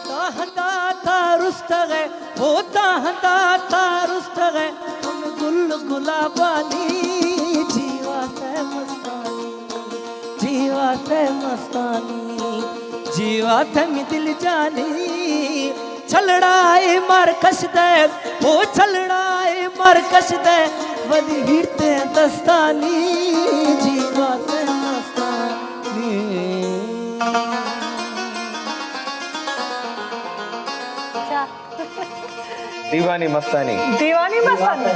ताहता था रुस्त गए होता हता था रुस्त गए तुम गुल गुलाबानी जीवात है मस्तानी जीवात है मस्तानी जीवात है दिल जानी छलड़ाए मार कश दे वो छलड़ाए मार कश दे वदी हिरते दस्तानी जीवात है मस्तानी दीवानी मस्तानी दीवानी मस्तानी,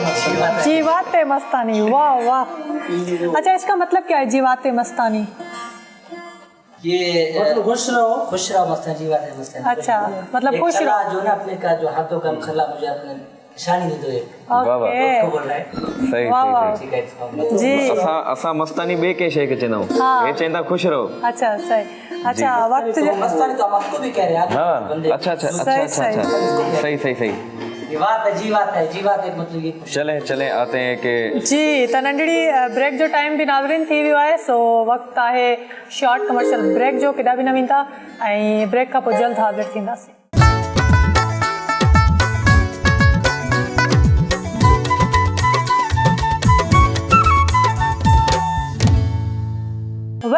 जीवाते मस्तानी, वाह वाह। अच्छा, इसका मतलब क्या है जीवाते मस्तानी? ये मतलब खुश रहो मस्तानी, जीवात है मस्तानी। अच्छा, मतलब खुश रहो जो ना अपने का जो हाथों का खला मुझे अपने निशानी दे दो एक। ओके, बोल रहा है सही वाह वाह सही ठीक है इसका मतलब जी। असां मस्तानी ॿिए कंहिं शइ खे चवंदा आहियूं, हे चवंदा खुश रहो। अच्छा सही। अच्छा, वक्त तो मस्तानी तो हम आपको भी कह रहे हैं हाँ, बंदे। अच्छा अच्छा अच्छा सही, अच्छा अच्छा, सही सही सही। जीवात है जीवात है जीवात है मतलब ये चले चले आते हैं कि जी त नंढड़ी ब्रेक जो टाइम बि नाज़रीन थी वियो आहे, सो वक़्तु आहे शॉर्ट कमर्शियल ब्रेक जो, केॾा बि न वेंदा ऐं ब्रेक खां पोइ जल्द हाज़िर थींदासीं।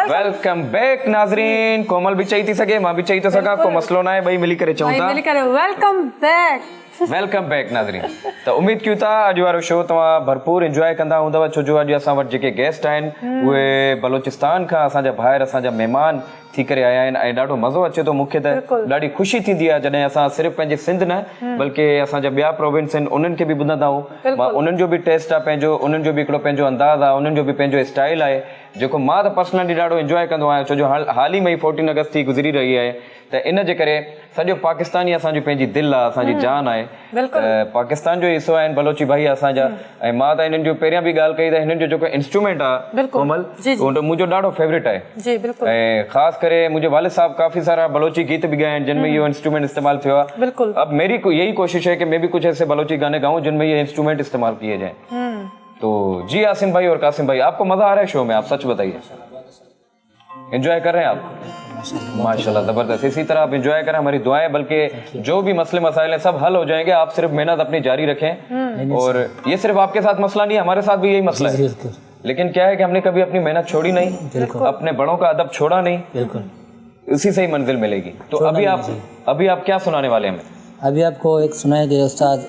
वेलकम बैक नाज़रीन। कोमल भी चई थी सघे, मां बि चई थो सघां, को मसलो न आहे, ॿई मिली करे चऊं था मिली करे वेलकम बैक। वेलकम बैक नाज़रीन। त उम्मीद कयूं था अॼु वारो शो तव्हां भरपूर एंजॉय कंदा हूंदव, छो जो अॼु असां वटि जेके गेस्ट आहिनि उहे बलोचिस्तान खां असांजा ॿाहिरि असांजा महिमान थी करे आया आहिनि ऐं ॾाढो मज़ो अचे थो। मूंखे त ॾाढी ख़ुशी थींदी आहे जॾहिं असां सिर्फ़ु पंहिंजे सिंध न बल्कि असांजा ॿिया प्रोविंस आहिनि उन्हनि खे बि ॿुधंदा आहियूं। मां उन्हनि जो बि टेस्ट आहे पंहिंजो, उन्हनि जो बि हिकिड़ो पंहिंजो अंदाज़ आहे, उन्हनि जो बि पंहिंजो स्टाइल आहे जेको मां त पर्सनली ॾाढो एंजॉय कंदो आहियां, छो जो हाल ई में 14 अगस्त थी गुज़री रही आहे। त इन जे करे सॼो पाकिस्तानी असांजी पंहिंजी दिलि आहे, असांजी जान आहे। पाकिस्तान जो हिसो आहिनि बलोची भाई असांजा, ऐं मां त हिननि जो पहिरियां बि ॻाल्हि कई त हिननि जो जेको इंस्ट्रूमेंट आहे कोमल उहो मुंहिंजो ॾाढो फेवरेट आहे। ऐं ख़ासि करे मुंहिंजे वालिद साहब काफ़ी सारा बलोची गीत भी गाए हैं जिनमें ये इंस्ट्रूमेंट इस्तेमाल किया है। अब मेरी यही कोशिश है कि मैं भी कुछ ऐसे बलोची गाने गाऊं जिनमें ये इंस्ट्रूमेंट इस्तेमाल किए जाएं। तो जी आसिम भाई और कासिम भाई, आपको मजा आ रहा है शो में? आप सच बताइए, एंजॉय कर रहे हैं आप? माशाल्लाह, जबरदस्त। इसी तरह आप एंजॉय करें, हमारी दुआएं, बल्कि जो भी मसले मसाइल हैं सब हल हो जाएंगे। आप सिर्फ मेहनत अपनी जारी रखें, और ये सिर्फ आपके साथ मसला नहीं है, हमारे साथ भी यही मसला है। लेकिन क्या है कि हमने कभी अपनी मेहनत छोड़ी नहीं, अपने बड़ों का अदब छोड़ा नहीं, उसी से ही मंजिल मिलेगी। तो अभी आप क्या सुनाने वाले हैं? अभी आपको एक सुनाए गए उस्ताद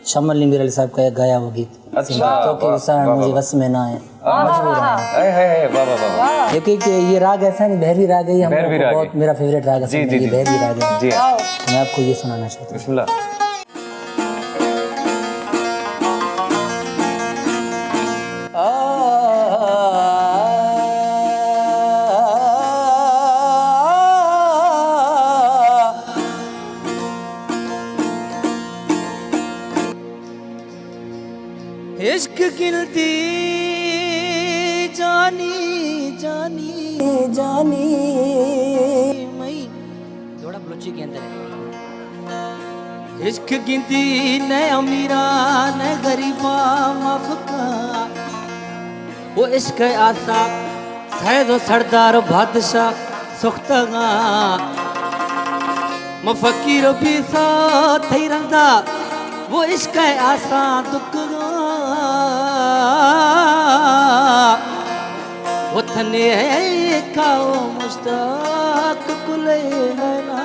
शमल निमीर अली साहब का गाया वो गीत। अच्छा, क्योंकि विसार मुझे बस में ना है, मजबूर है। वाह वाह वाह। क्योंकि ये राग ऐसा है, भैरवी राग है, हमको बहुत मेरा फेवरेट राग है, ये भैरवी राग है। जी मैं आपको ये सुनाना चाहता हूँ। बिस्मिल्लाह। इश्क गिनती जानी जानी जानी मई थोड़ा बलोची के अंदर है। इश्क गिनती न अमीरा न गरीबा मफका, वो इश्क आसा सैदो सरदार बादशाह सुख्तगा मफकीर भी सा थई रंदा, वो इश्क आसा दुखगा वो थने खाओ मुश्ताक कुले लेना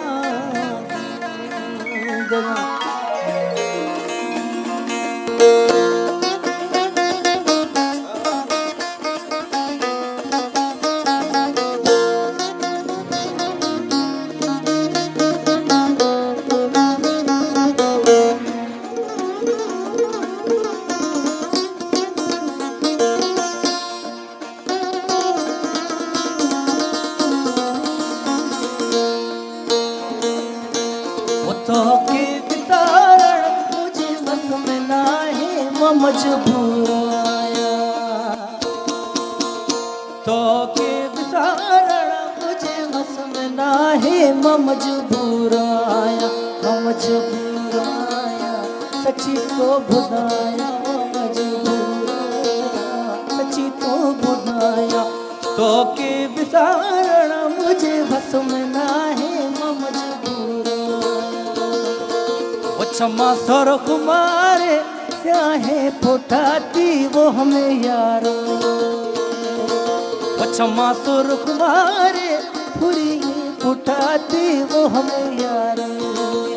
मजबूर आया तो के बिसारण मुझे बस में ना है, मैं मजबूर आया, मैं मजबूर आया, सच्ची तो बुलाया, मजबूर आया, सच्ची तो बुलाया तो के बिसारण मुझे बस में ना है, क्षमा सर कुमारे स्याहे फुटाती वो हमें यार, क्षमा सर कुमारे पूरी फुटाती वो हमें यार नहीं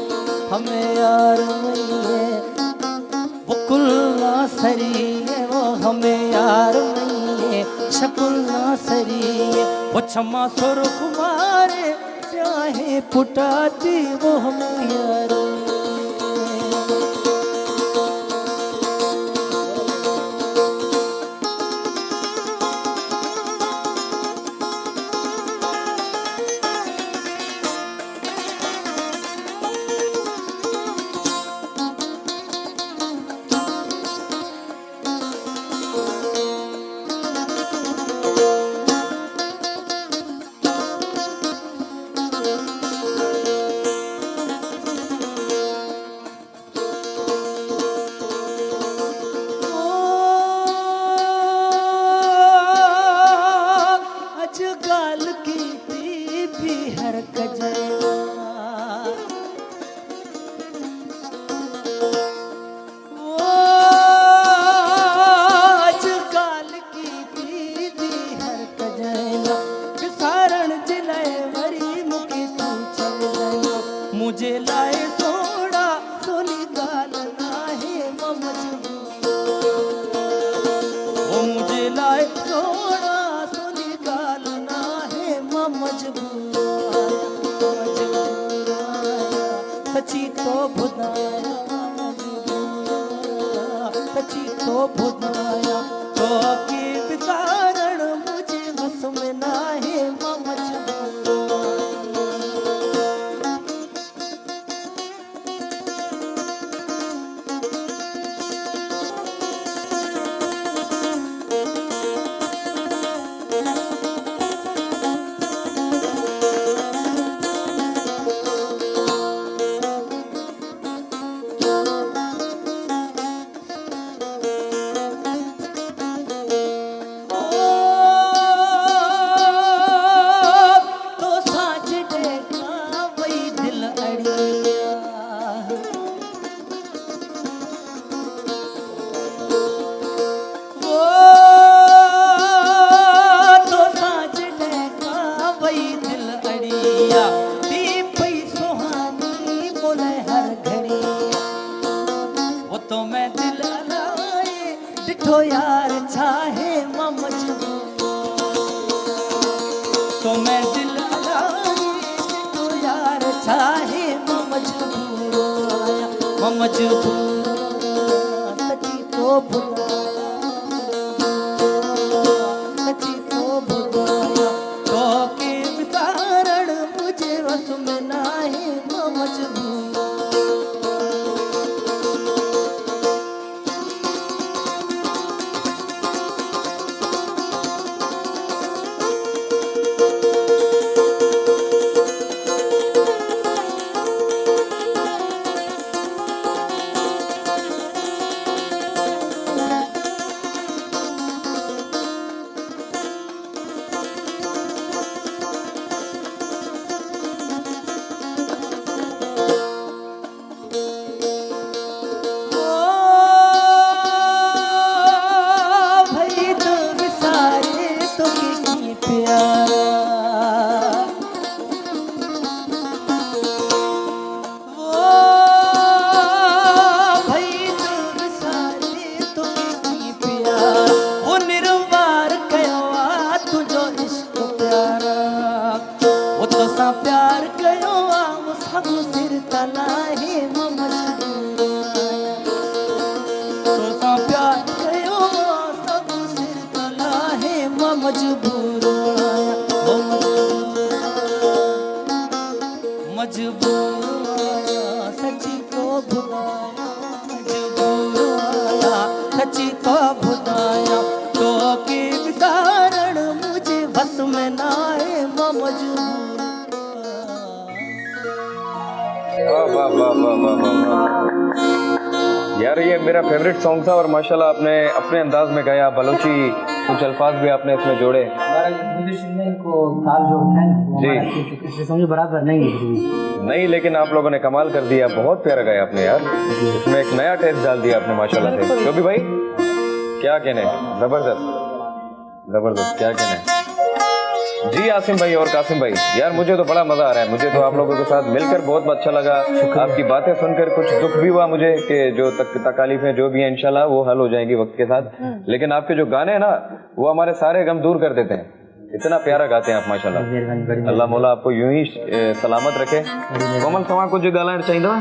है, वो कुल्ला सरी है वो हमें यार नहीं है, शकुल्ला सरी है, वो क्षमा सर कुमारे स्याहे फुटाती वो हमें यार। मुझे लाए सोड़ा सोनी गाल नाहे ओ मुझे लाए सोड़ा सोनी गाल नाहे मजबूर सची तो बुधाया सची तो बुधाया तो के बिगाड़न मुझे बस में नाहे तो यार चाहे तो मैं दिल तो यार चाहे मजबूर सची तो सची तो तो के कारण मुझे बस में नाहे मजबूर। प्यार कयो सब सिर तलाहे तो प्यार कयो सब सिर तलाहे मजबूर सची तो बुदाया मजबूर सची तो बुदाया तो के बिगाड़न मुझे बस में नाए मजबूर। वाह वाह वाह वाह वाह वाह यार, ये मेरा फेवरेट सॉन्ग था और माशाल्लाह आपने अपने अंदाज में गाया, बलोची कुछ अल्फाज भी आपने इसमें जोड़े। म्यूजिशियन में इनको ताल जो होता है ना वो जी। हमारा किसी समझो बराबर नहीं है फिर भी। नहीं, लेकिन आप लोगों ने कमाल कर दिया, बहुत प्यारा गाया आपने यार, इसमें एक नया टेस्ट डाल दिया आपने माशाल्लाह से। क्यों भी भाई क्या कहने, जबरदस्त जबरदस्त, क्या कहने। जी आसिम भाई और कासिम भाई, यार मुझे तो बड़ा मजा आ रहा है, मुझे तो आप लोगों के साथ मिलकर बहुत अच्छा लगा। आपकी बातें सुनकर कुछ दुख भी हुआ मुझे कि जो तकलीफें जो भी हैं इंशाल्लाह वो हल हो जाएंगी वक्त के साथ, लेकिन आपके जो गाने हैं ना वो हमारे सारे गम दूर कर देते हैं। इतना प्यारा गाते हैं आप माशाल्लाह। अल्लाह मौला आपको यूं ही सलामत रखे। कोमल तव्हां कुछ ॻाल्हाइण चाहींदव?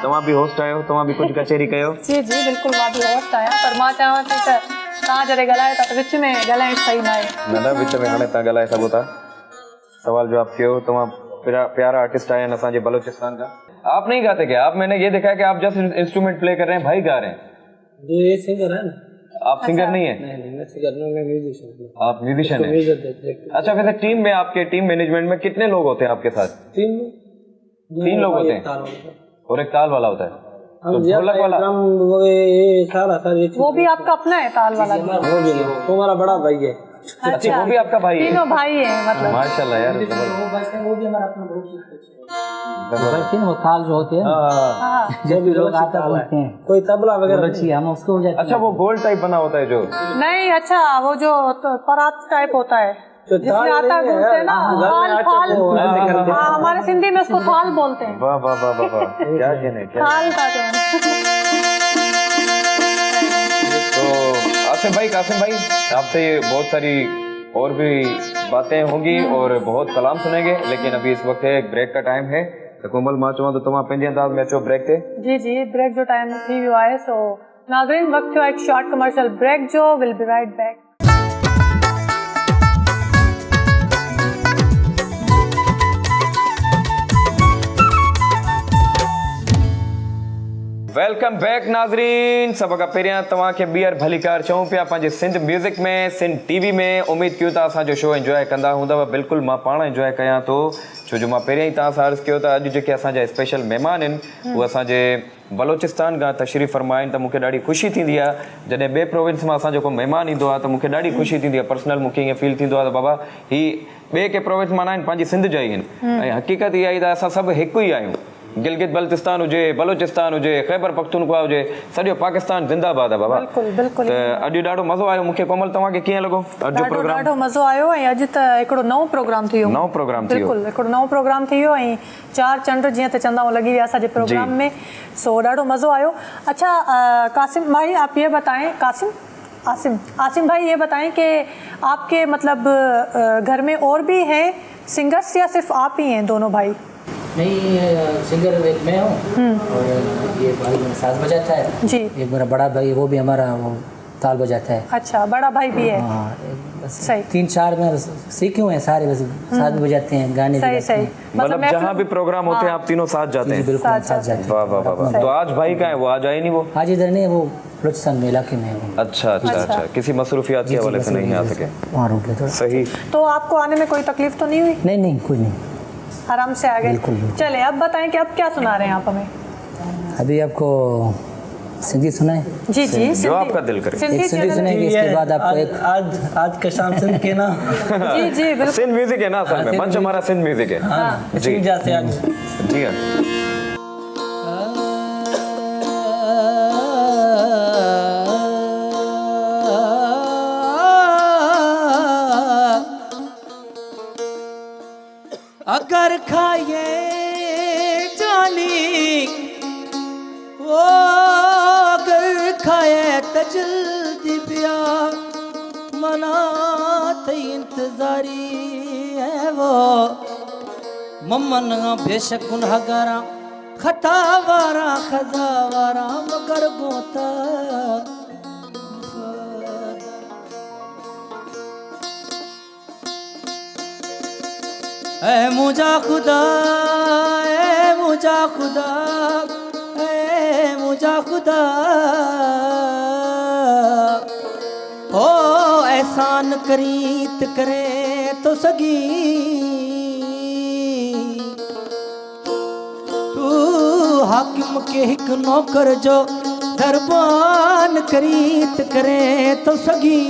तव्हां भी होस्ट आहियो, तव्हां भी कुछ कचहरी कयो? जी जी बिल्कुल, मां बि होस्ट आहियां, पर मां चवां थी त तव्हां जॾहिं ॻाल्हायो था त विच में ॻाल्हाइण सही न आहे। न विच में हाणे तव्हां ॻाल्हाए सघो था, सवाल जवाब कयो। तव्हां प्यारा आर्टिस्ट आए हैं असांजे बलोचिस्तान का। आप नहीं गाते क्या? आप, मैंने ये देखा है कि आप जस्ट इंस्ट्रूमेंट प्ले कर रहे हैं, भाई गा रहे हैं। जो ये सिंगर है ना, आप सिंगर नहीं है? नहीं मैं सिंगर नहीं, मैं म्यूजिशियन हूँ। आप म्यूजिशियन हैं। अच्छा, वैसे टीम में, आपके टीम मैनेजमेंट में कितने लोग होते हैं आपके साथ? 3 लोग होते हैं और एक ताल वाला होता है, तो ढोलक वाला वो भी आपका अपना है ताल वाला? वो हमारा बड़ा भाई है। अच्छा, वो भी आपका भाई है? तीनों भाई हैं मतलब। माशाल्लाह यार, वो भी हमारा अपना वो ताल जो होते हैं जो भी लोग आता बोलते हैं, कोई तबला वगैरह अच्छी हम उसको हो जाते हैं। अच्छा, वो गोल टाइप बना होता है जो? नहीं, अच्छा वो जो परात टाइप होता है जिसमें आटा गूंथते हैं ना, थाल। हाँ, हमारे सिंधी में उसको थाल बोलते हैं। वाह वाह वाह वाह, क्या कहने, क्या थाल का जो तो आसिम भाई, कासिम भाई, आपसे बहुत सारी और भी बातें होंगी और बहुत कलाम सुनेंगे, लेकिन अभी इस वक्त है एक ब्रेक का टाइम है। तो कोमल मां चवां तो तव्हां पंहिंजे अंदाज़ में अचो ब्रेक ते। जी जी, ब्रेक जो टाइम थी वियो आहे, सो नाज़रीन वक्त थियो एक शॉर्ट कमर्शियल ब्रेक जो। Will be right back. Welcome back नाज़रीन। सब खां पहिरियां तव्हांखे ॿीहर भलीकार चऊं पिया पंहिंजे सिंध म्यूज़िक में, सिंध टीवी में। उम्मीद कयूं था असांजो शो एंजॉय कंदा हूंदव। बिल्कुलु मां पाण एंजॉय कयां थो, छो जो मां पहिरियां ई तव्हां सां अर्ज़ु कयो त अॼु जेके असांजा स्पेशल महिमान आहिनि उहे असांजे बलोचिस्तान खां तशरीफ़ फरमा आहिनि, त मूंखे ॾाढी ख़ुशी थींदी आहे जॾहिं ॿिए प्रोविंस मां असांजो को महिमान ईंदो आहे, त मूंखे ॾाढी ख़ुशी थींदी आहे। पर्सनल मूंखे ईअं फील थींदो आहे त बाबा ही ॿिए के प्रोविंस मां न आहिनि, पंहिंजी सिंध जा ई आहिनि। ऐं हक़ीक़त इहा ई त असां सभु हिकु ई आहियूं। गिलगित बल्तिस्तान हुजे, बलोचिस्तान हुजे, खैबर पख्तूनख्वा हुजे, सॼो पाकिस्तान जिंदाबाद आहे बाबा। बिल्कुलु बिल्कुलु। त अॼु ॾाढो मज़ो आयो मूंखे। कोमल तव्हांखे कीअं लॻो अॼु जो प्रोग्राम? ॾाढो मज़ो आयो, ऐं अॼु त हिकिड़ो नओं प्रोग्राम थी वियो। नओं प्रोग्राम थी वियो? बिल्कुलु हिकिड़ो नओं प्रोग्राम थी वियो, ऐं 4 चंड जीअं त चंदा लॻी विया असांजे प्रोग्राम में, सो ॾाढो मज़ो आयो। अच्छा कासिम भाई, आप ये बताएं, आसिम भाई ये बताएं कि आपके मतलब घर में और भी हैं सिंगर्स या सिर्फ आप ही हैं दोनों भाई? नहीं, सिंगर एक मैं हूँ और ये भाई मेरा साज बजाता है जी। एक मेरा बड़ा भाई, वो भी हमारा वो ताल बजाता है। अच्छा, बड़ा भाई भी है। हाँ, बस सही। 3-4 में सीखे हुए हैं सारे, बस साथ भी बजाते हैं, गाने भी सही गाते सही, हैं। मतलब जहाँ भी प्रोग्राम होते हैं आप तीनों साथ जाते हैं? बिल्कुल साथ जाते हैं। वाह वाह वाह वाह। तो आज भाई कहाँ है? वो आज आए नहीं? वो आज इधर नहीं, वो बलोचिस्तान में इलाके में है वो। अच्छा अच्छा अच्छा, किसी मसरूफियात के हवाले से नहीं आ सके? वहाँ रुक गए थोड़ा। सही। तो आपको आने में कोई तकलीफ तो नहीं हुई? नहीं, कोई नहीं, आराम से आ गए? बिल्कुल। चले अब बताएं कि अब क्या सुना रहे हैं आप हमें? अभी आपको सिंधी सुनाए? जी जी, जो आपका दिल करे। एक सिंधी सुनाएंगे, इसके बाद आपको एक आज का शाम सिंध के ना जी जी बिल्कुल। सिंध म्यूजिक है ना असल में, मंच हमारा सिंध म्यूजिक है। जी जाते आज जी हाँ। अगर खाए जानी वो, अगर खाए त जल्दी पिया मना त इंतजारी है वो। ममन बेशक गुनहगारा खता वारा खजा वारा मगर गोता ऐ मुझा खुदा, ऐ मुझा खुदा, ऐ मुझा खुदा, ओ एहसान करीत करे तो सगी, तू हाकिम के हिक नौकर जो दरबान करीत करे तो सगी।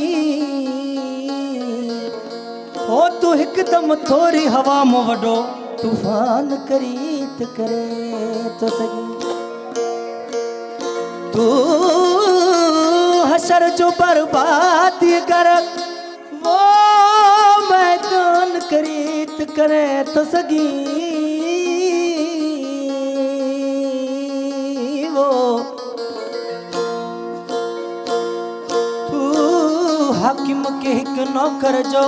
ओ तू हिकदम थोरी हवा में वडो तूफान करीत करे तो सगी तू हशर जो बर्बाद कर वो मैदान करीत करे तो सगी वो तू हाकिम के हिक नौकर जो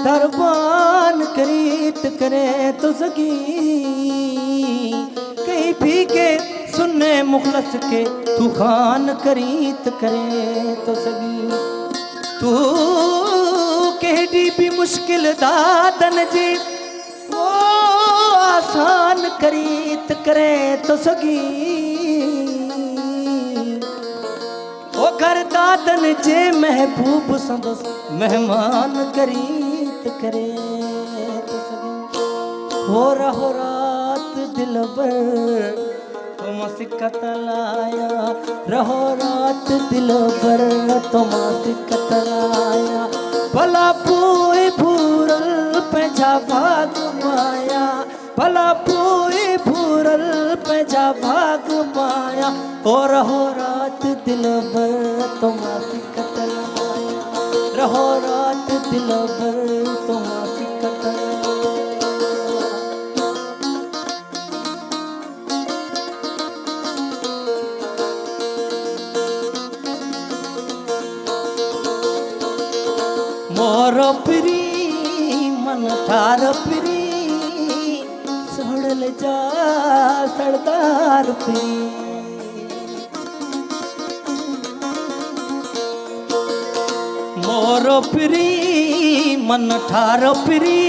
दरबान करीत करे तो सगी कहीं भी के सुनने मुखलस के तू खान करीत करे तो सगी तू केडी भी मुश्किल दादन जी वो आसान करीत करे तो सगी ओ घर दादन जे महबूब संदस मेहमान करीत करे तो सगी हो रात दिल पर तुम सिकत लाया रहो रात दिल पर तुम सिकत लाया भला पूए भूरल पे जा भाग माया भला पूए भूरल पे जा भाग माया हो रहो रात दिल पर तुम सिकत लाया रहो रात दिल पर तुम सिकत लाया मोर प्री मन थार प्री सोड़ल जा सरदार प्री मोर प्री मन ठार प्री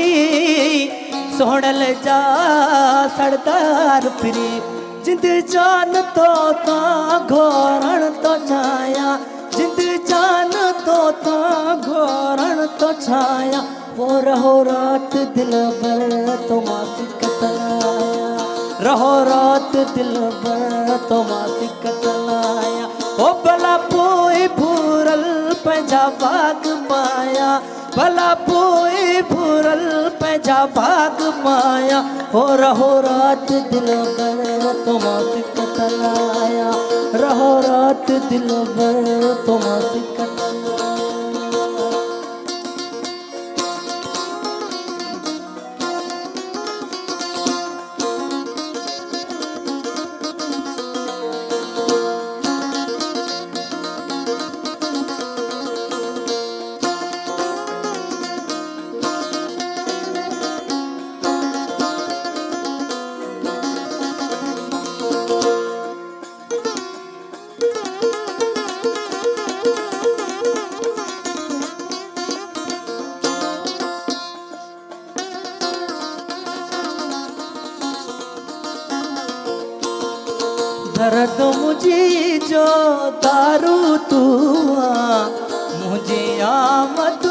सोड़ल जा सरदार प्री जिंद जान तो ता घोरण तो छाया जिंद जान तो ता घोरण तो छाया वो रहो रात दिल भर तो सिकत लाया रहो रात दिल भर तो सिकत लाया ओ भला पोए भूरल पंजा भाग माया भला पोए भूरल पंजा भाग माया हो रहो रात दिल भर तो सिकत लाया रहो रात दिल भर तो सिकत दर्द मुझे जो दारू तू मुझे आमद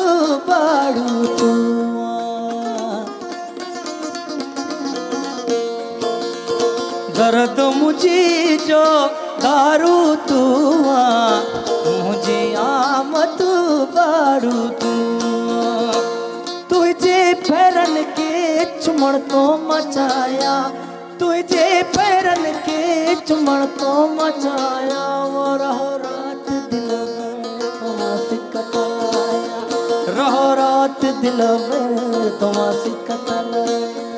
बाड़ू तू दर्द मुझे जो दारू तू मुझे आमद बाड़ू तू तुझे पैरन के चुमड़ तो मचाया तुझे पैरन के चुमड़ तो मचाया वो रहो रात दिल में तुम सिकत लाया रहो रात दिल में तुम सिकत लाया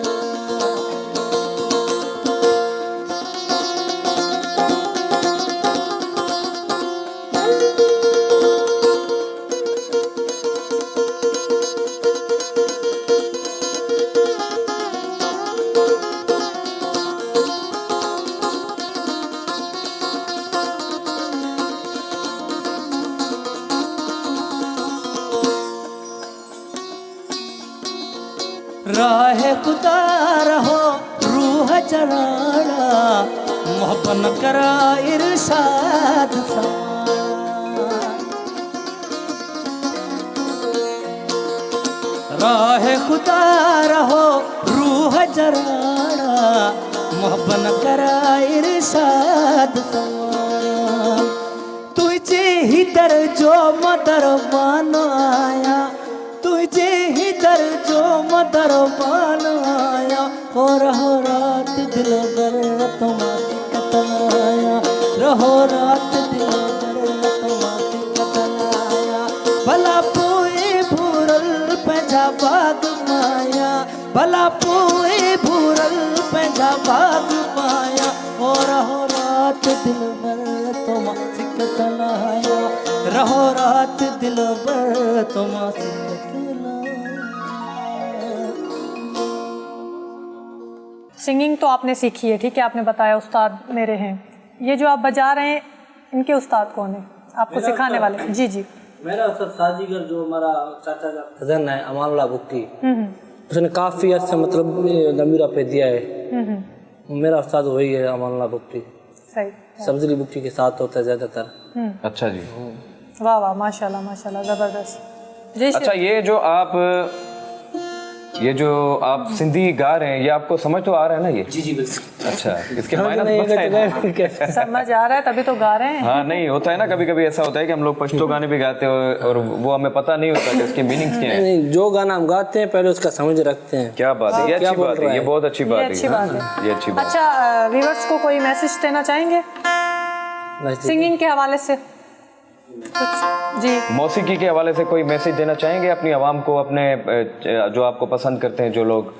राह खुदा रहो रूह जराना मोहब्बत करा इरशाद राह खुदा रहो रूह जराना मोहब्बत करा इरशाद तुझे ही दर जो मदर मानो आया तुझे ही कर जो मदरबान आया, हो रहो रात दिल बर तुम्हारी कतल आया, रहो रात दिल बर तुम्हारी कतल आया। भला पोए भूरल पैजा बाग माया, भला पोए भूरल पैजा बाग माया, हो रहो रात दिल बर तुम्हारी कतल आया, रहो रात दिल बर तुम्हारी कतल आया। सिंगिंग तो आपने सीखी है, ठीक है, आपने बताया उस्ताद मेरे हैं। ये जो आप बजा रहे हैं, इनके उस्ताद कौन है आपको सिखाने वाले? जी जी। मेरा उस्ताद साजीगर जो हमारा चाचा का कज़न है अमानुल्लाह बुक्की, उसने काफ़ी अच्छा मतलब नमीरा पे दिया है। मेरा उस्ताद वही है अमानुल्लाह बुक्की। सही। सब्जली बुक्की के साथ होता है ज़्यादातर। अच्छा जी। वाह वाह, माशाल्लाह माशाल्लाह, ज़बरदस्त। जी अच्छा, ये जो आप सिंधी गा रहे हैं, ये आपको समझ तो आ रहा है ना? ये जी जी बिल्कुल। अच्छा, इसके मायने बताएं। समझ आ रहा है तभी तो गा रहे हैं। हाँ, नहीं होता है ना, कभी कभी ऐसा होता है कि हम लोग पश्तो गाने भी गाते हैं और वो हमें पता नहीं होता कि उसके मीनिंग्स क्या हैं। नहीं, जो गाना हम गाते हैं पहले उसका समझ रखते हैं। क्या बात है, ये अच्छी बात है, ये बहुत अच्छी बात है, अच्छी बात है। ये अच्छी बात है। अच्छा, व्यूअर्स को कोई मैसेज देना चाहेंगे सिंगिंग के हवाले से कुछ? जी, मौसीकी के हवाले से कोई मैसेज देना चाहेंगे अपनी आवाम को, अपने जो आपको पसंद करते हैं, जो लोग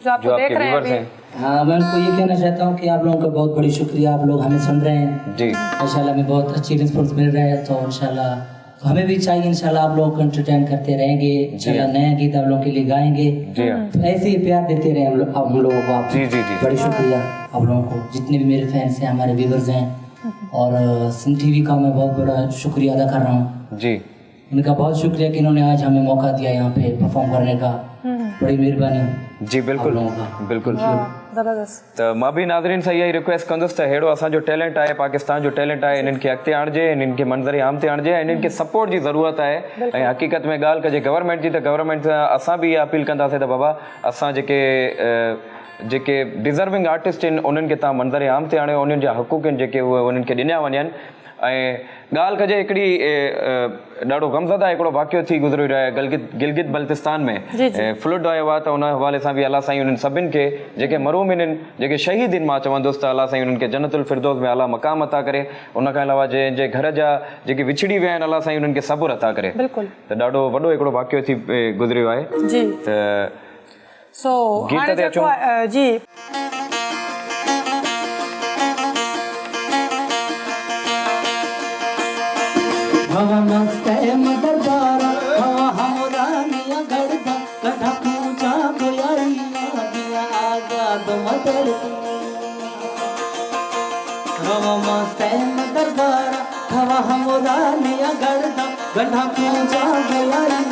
जो आपको आपके देख रहे हैं व्यूअर्स अभी। हैं? हाँ, मैं उनको ये कहना चाहता हूँ कि आप लोगों का बहुत बड़ी शुक्रिया, आप लोग हमें सुन रहे हैं जी। इंशाल्लाह, हमें बहुत अच्छी रिस्पॉन्स मिल रहा है। तो इंशाल्लाह हमें भी चाहिए, इंशाल्लाह आप लोगों को एंटरटेन करते रहेंगे, इंशाल्लाह नया गीत आप लोगों के लिए गाएंगे। जी हाँ। तो ऐसे ही प्यार देते रहे हम लोगों को आप। जी जी जी। बड़ी शुक्रिया आप लोगों को, जितने भी मेरे फैंस हैं, हमारे व्यूवर्स हैं, और सिंह टीवी का मैं बहुत बड़ा शुक्रिया अदा कर रहा हूँ। जी, इनका बहुत शुक्रिया कि इन्होंने आज हमें मौका दिया यहाँ पे परफॉर्म करने का। बड़ी मेहरबानी जी, बिल्कुल बिल्कुल। ज़बरदस्त। त मां बि नाज़रीन सां इहा ई रिक्वेस्ट कंदुसि त अहिड़ो असांजो टैलेंट आहे, पाकिस्तान जो टैलेंट आहे, इन्हनि खे अॻिते आणिजे, इन्हनि खे मंज़र आम ते आणिजे, इन्हनि खे सपोर्ट जी ज़रूरत आहे। ऐं हक़ीक़त में ॻाल्हि कजे गवर्नमेंट जी, त गवर्नमेंट सां असां बि इहा अपील कंदासीं त बाबा असां जेके डिज़र्विंग आर्टिस्ट आहिनि उन्हनि खे तव्हां मंज़र आम ते आणियो, उन्हनि जा हक़ूक़ आहिनि जेके उहे उन्हनि खे ॾिना वञनि। ऐं ॻाल्हि कजे हिकिड़ी ॾाढो गमज़दा हिकिड़ो वाक़ियो थी गुज़री रहियो आहे गिलगित बल्तिस्तान में फ्लड आयो आहे, त उन हवाले सां बि अलाह साईं उन्हनि सभिनि खे जेके मरूम आहिनि, जेके शहीद आहिनि, मां चवंदुसि त अलाह साईं उन्हनि खे जन्नतुल फिरदौस में अलाह मक़ाम अता करे। उन खां अलावा जंहिंजे घर जा जेके विछड़ी विया आहिनि, अलाह साईं उन्हनि खे सब्र अता करे। बिल्कुलु। त ॾाढो वॾो हिकिड़ो वाक़ियो थी गुज़रियो आहे। जी। त सो गीत हाणे ते जेको आहे, जी हवा मस्त है मदरबारा, हवा हमरा मिया गड़दा, गढ़ा पूजा गोयारिया दिया आजाद मदर। हवा मस्त है मदरबारा, हवा हमरा मिया गड़दा, गढ़ा पूजा गोयारिया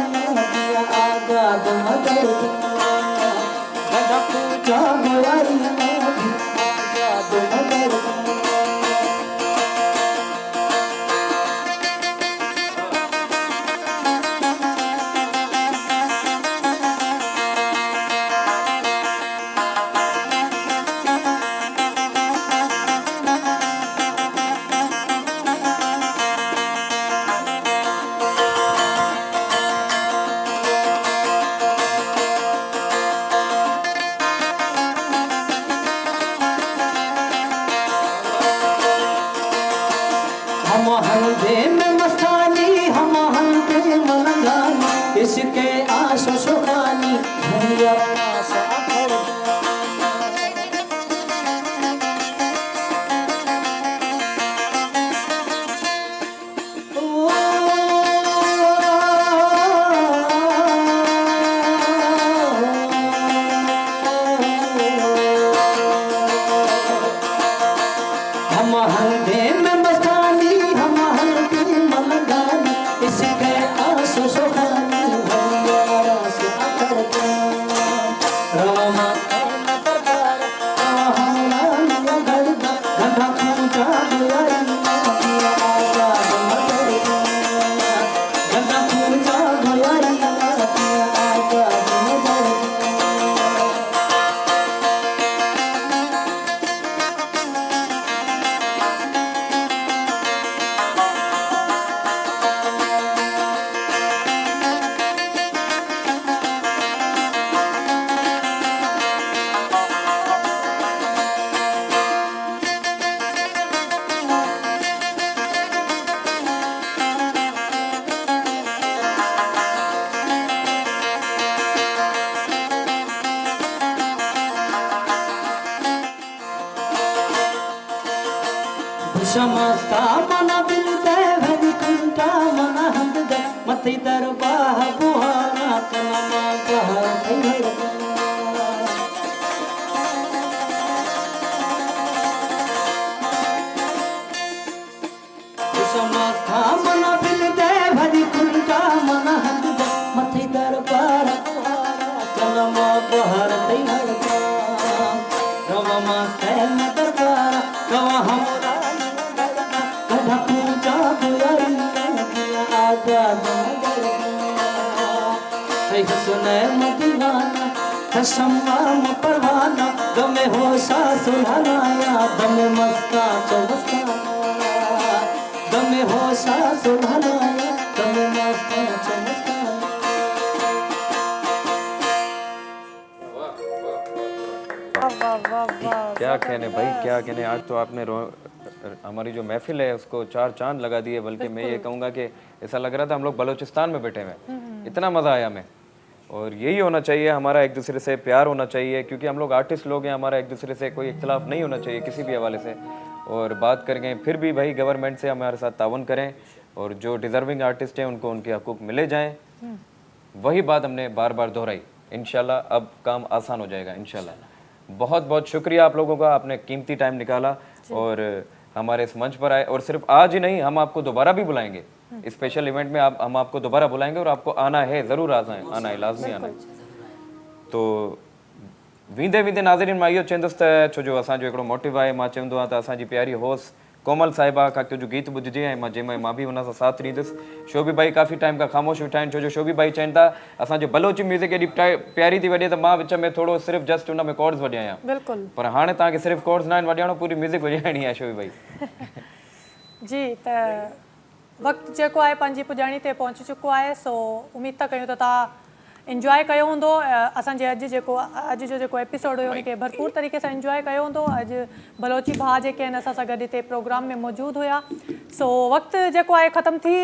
दिया आजाद मदर। गढ़ा पूजा गोयारिया दिया आजाद मदर। हम हल्दे में मस्तानी, हम हल्दे मलंगानी, इसके आशो शुगानी भैया आशा भर। हम हल्दे में मस्तानी, हम हल्दे मलंगानी, इसके आंसू सुहानी भैया आशा भर। रामा दरबार हमरा मिया गड़दा, गढ़ा पूजा गोयारिया दिया आजाद मदर। गढ़ा पूजा गोयारिया दिया आजाद मदर। समस्ता मना बिल दे भरी कुंटा मना हम दे मथी दरबार बुहाना कलमा बहर समस्ता मना बिल दे भरी कुंटा मना हम दे मथी दरबार बुहाना कलमा बहर तैहर रवा मस्ते में दरबार कवा हमरा कधा पूजा बुराई आजा है सुने मदीवाना तशम्माम परवाना गमे होशा सुल्हानाया गमे मस्ता चौबस्ता गमे होशा सुल्हानाया गमे मस्ता चौबस्ता वाह वाह वाह, क्या कहने भाई, क्या कहने। आज तो आपने हमारी जो महफिल है उसको चार चांद लगा दिए। बल्कि मैं ये कहूँगा कि ऐसा लग रहा था हम लोग बलूचिस्तान में बैठे हुए, इतना मज़ा आया हमें। और यही होना चाहिए, हमारा एक दूसरे से प्यार होना चाहिए, क्योंकि हम लोग आर्टिस्ट लोग हैं, हमारा एक दूसरे से कोई इख्तलाफ नहीं होना चाहिए किसी भी हवाले से। और बात करेंगे फिर भी भाई गवर्नमेंट से हमारे साथ ताउन करें और जो डिज़र्विंग आर्टिस्ट हैं उनको उनके हकूक़ मिले जाएँ। वही बात हमने बार बार दोहराई। इंशाल्लाह अब काम आसान हो जाएगा इंशाल्लाह। बहुत बहुत शुक्रिया आप लोगों का, आपने कीमती टाइम निकाला और हमारे इस मंच पर आए। और सिर्फ आज ही नहीं, हम आपको दोबारा भी बुलाएंगे इस स्पेशल इवेंट में। हम आपको दोबारा बुलाएंगे और आपको आना है, ज़रूर आना है, लाजमी आना है। तो वींदे वींदे नाज़रीन मां इहो चवंदुसि त छो जो असांजो हिकिड़ो मोटिव आहे, मां चवंदो आहियां त असांजी प्यारी होस्ट कोमल साहिबा खां जो गीत ॿुधिजे ऐं जंहिंमें मां बि हुन सां साथ ॾींदुसि। शोभी भाई काफ़ी टाइम खां ख़ामोश वेठा आहिनि, छो जो शोभी भाई चवनि था असांजो बलोची म्यूज़िक एॾी प्यारी थी वॼे त मां विच में थोरो सिर्फ़ु जस्ट हुन में कॉर्ड्स वॼायां। बिल्कुलु। पर हाणे तव्हांखे सिर्फ़ु कॉर्ड्स न आहिनि वॼाइणो, पूरी म्यूज़िक वॼाइणी आहे शोभी भाई। जी, त वक़्तु जेको आहे पंहिंजी पुॼाणी ते पहुची चुको आहे। सो उमेद था कयूं त तव्हां इंजॉय कयो हूंदो। असांजे अॼु जो जेको एपिसोड हुयो उनखे भरपूर तरीक़े सां इंजॉय कयो हूंदो। अॼु बलोची भाउ जेके आहिनि असां सां गॾु हिते प्रोग्राम में मौजूदु हुया। सो वक़्तु जेको आहे ख़तमु थी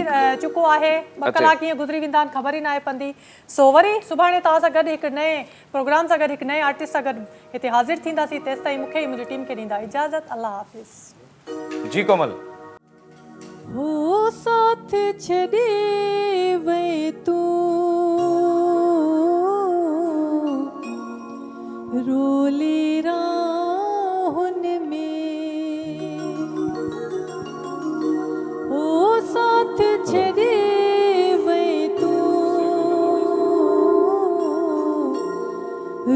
चुको आहे। 2 कलाक कीअं गुज़री वेंदा आहिनि ख़बर ई न आहे पवंदी। सो वरी सुभाणे तव्हां सां गॾु हिकु नए प्रोग्राम सां गॾु हिकु नए आर्टिस्ट सां गॾु हिते हाज़िर थींदासीं। तेसि ताईं मूंखे ई मुंहिंजी टीम खे ॾींदा इजाज़त। अल्लाह हाफ़िज़। जी कोमल। हो साथ छॾे वई तूं रोले राहुन में, हो साथ छॾे वई तूं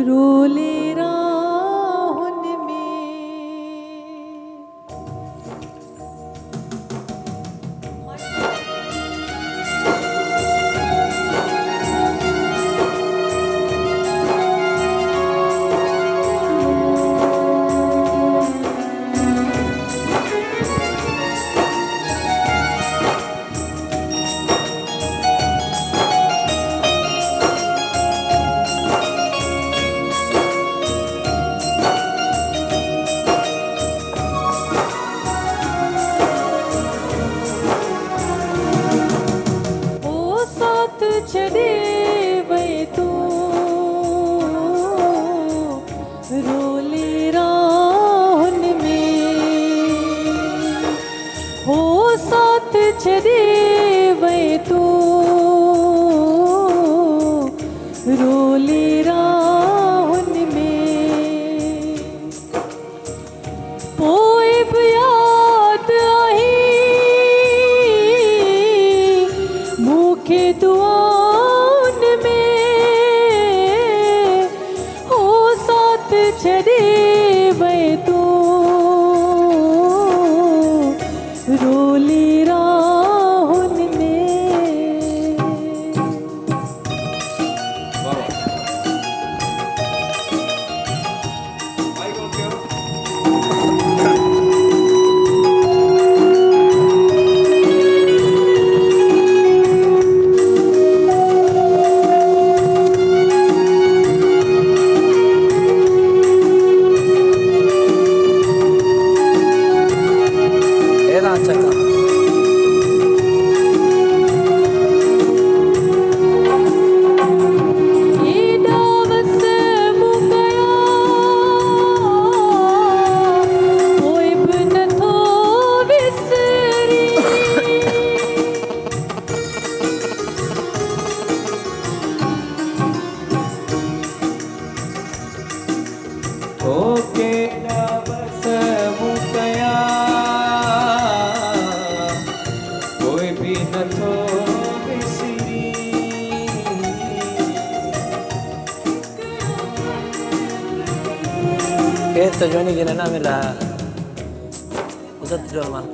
रोले राहुन में। हो केड़ा बस मूं कया कोई भी नथो विसरी के तो जोनी के ना मिला उधर जो मान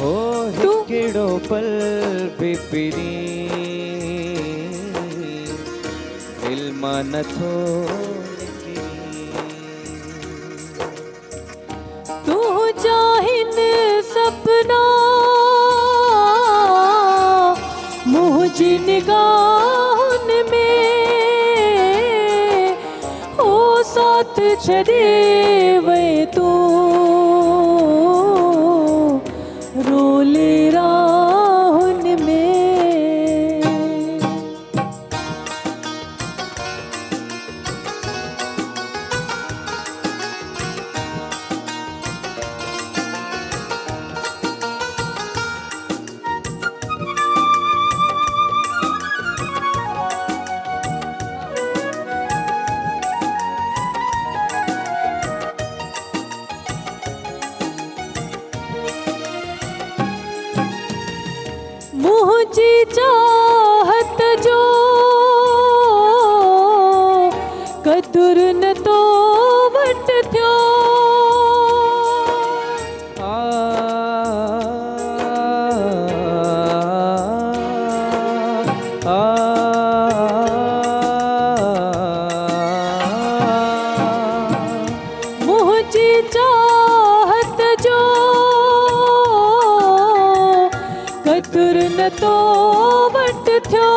हो केड़ो पल बिपरी दिल मां नथो तू चाहिन सपना मुझी निगाहन में हो साथ छड़े वे तू रोले राहुन में मुझी चाहत जो कदुर न तो वट थियो मुझी चाहत जो कदुर न तो वट थियो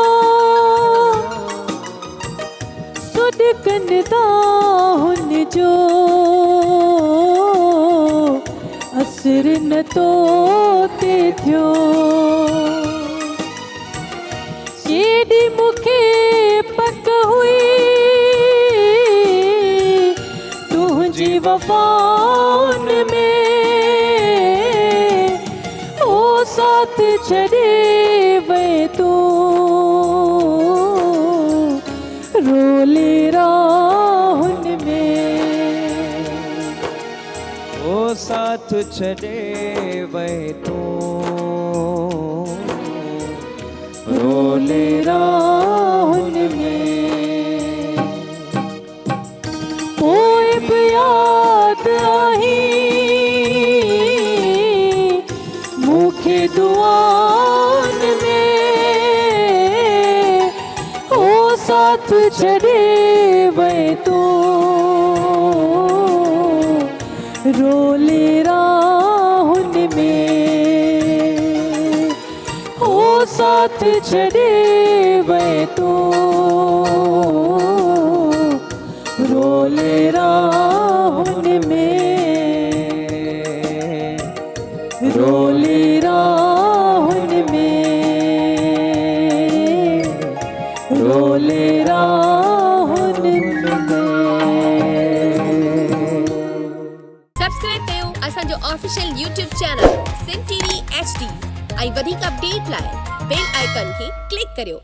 सुडकन दाहुन जो असर न तो ते थियो केडी मुखे पक हुई तुझी वफाउन में ओ साथ छड़े वे तू रोले राहुन में ओ साथ छड़े वे तू रोले राहुन में पोए भी याद आई मुखे दुआन में ओ साथ छड़े वे तू रोले राहुन में ओ साथ छड़े वे तू रोले राहुन में रोले राहुन में रोले राहुन में सब्सक्राइब कयो असांजो official YouTube channel Sindh TV HD ऐं वधीक अपडेट लाइ बेल आइकन खे क्लिक करियो।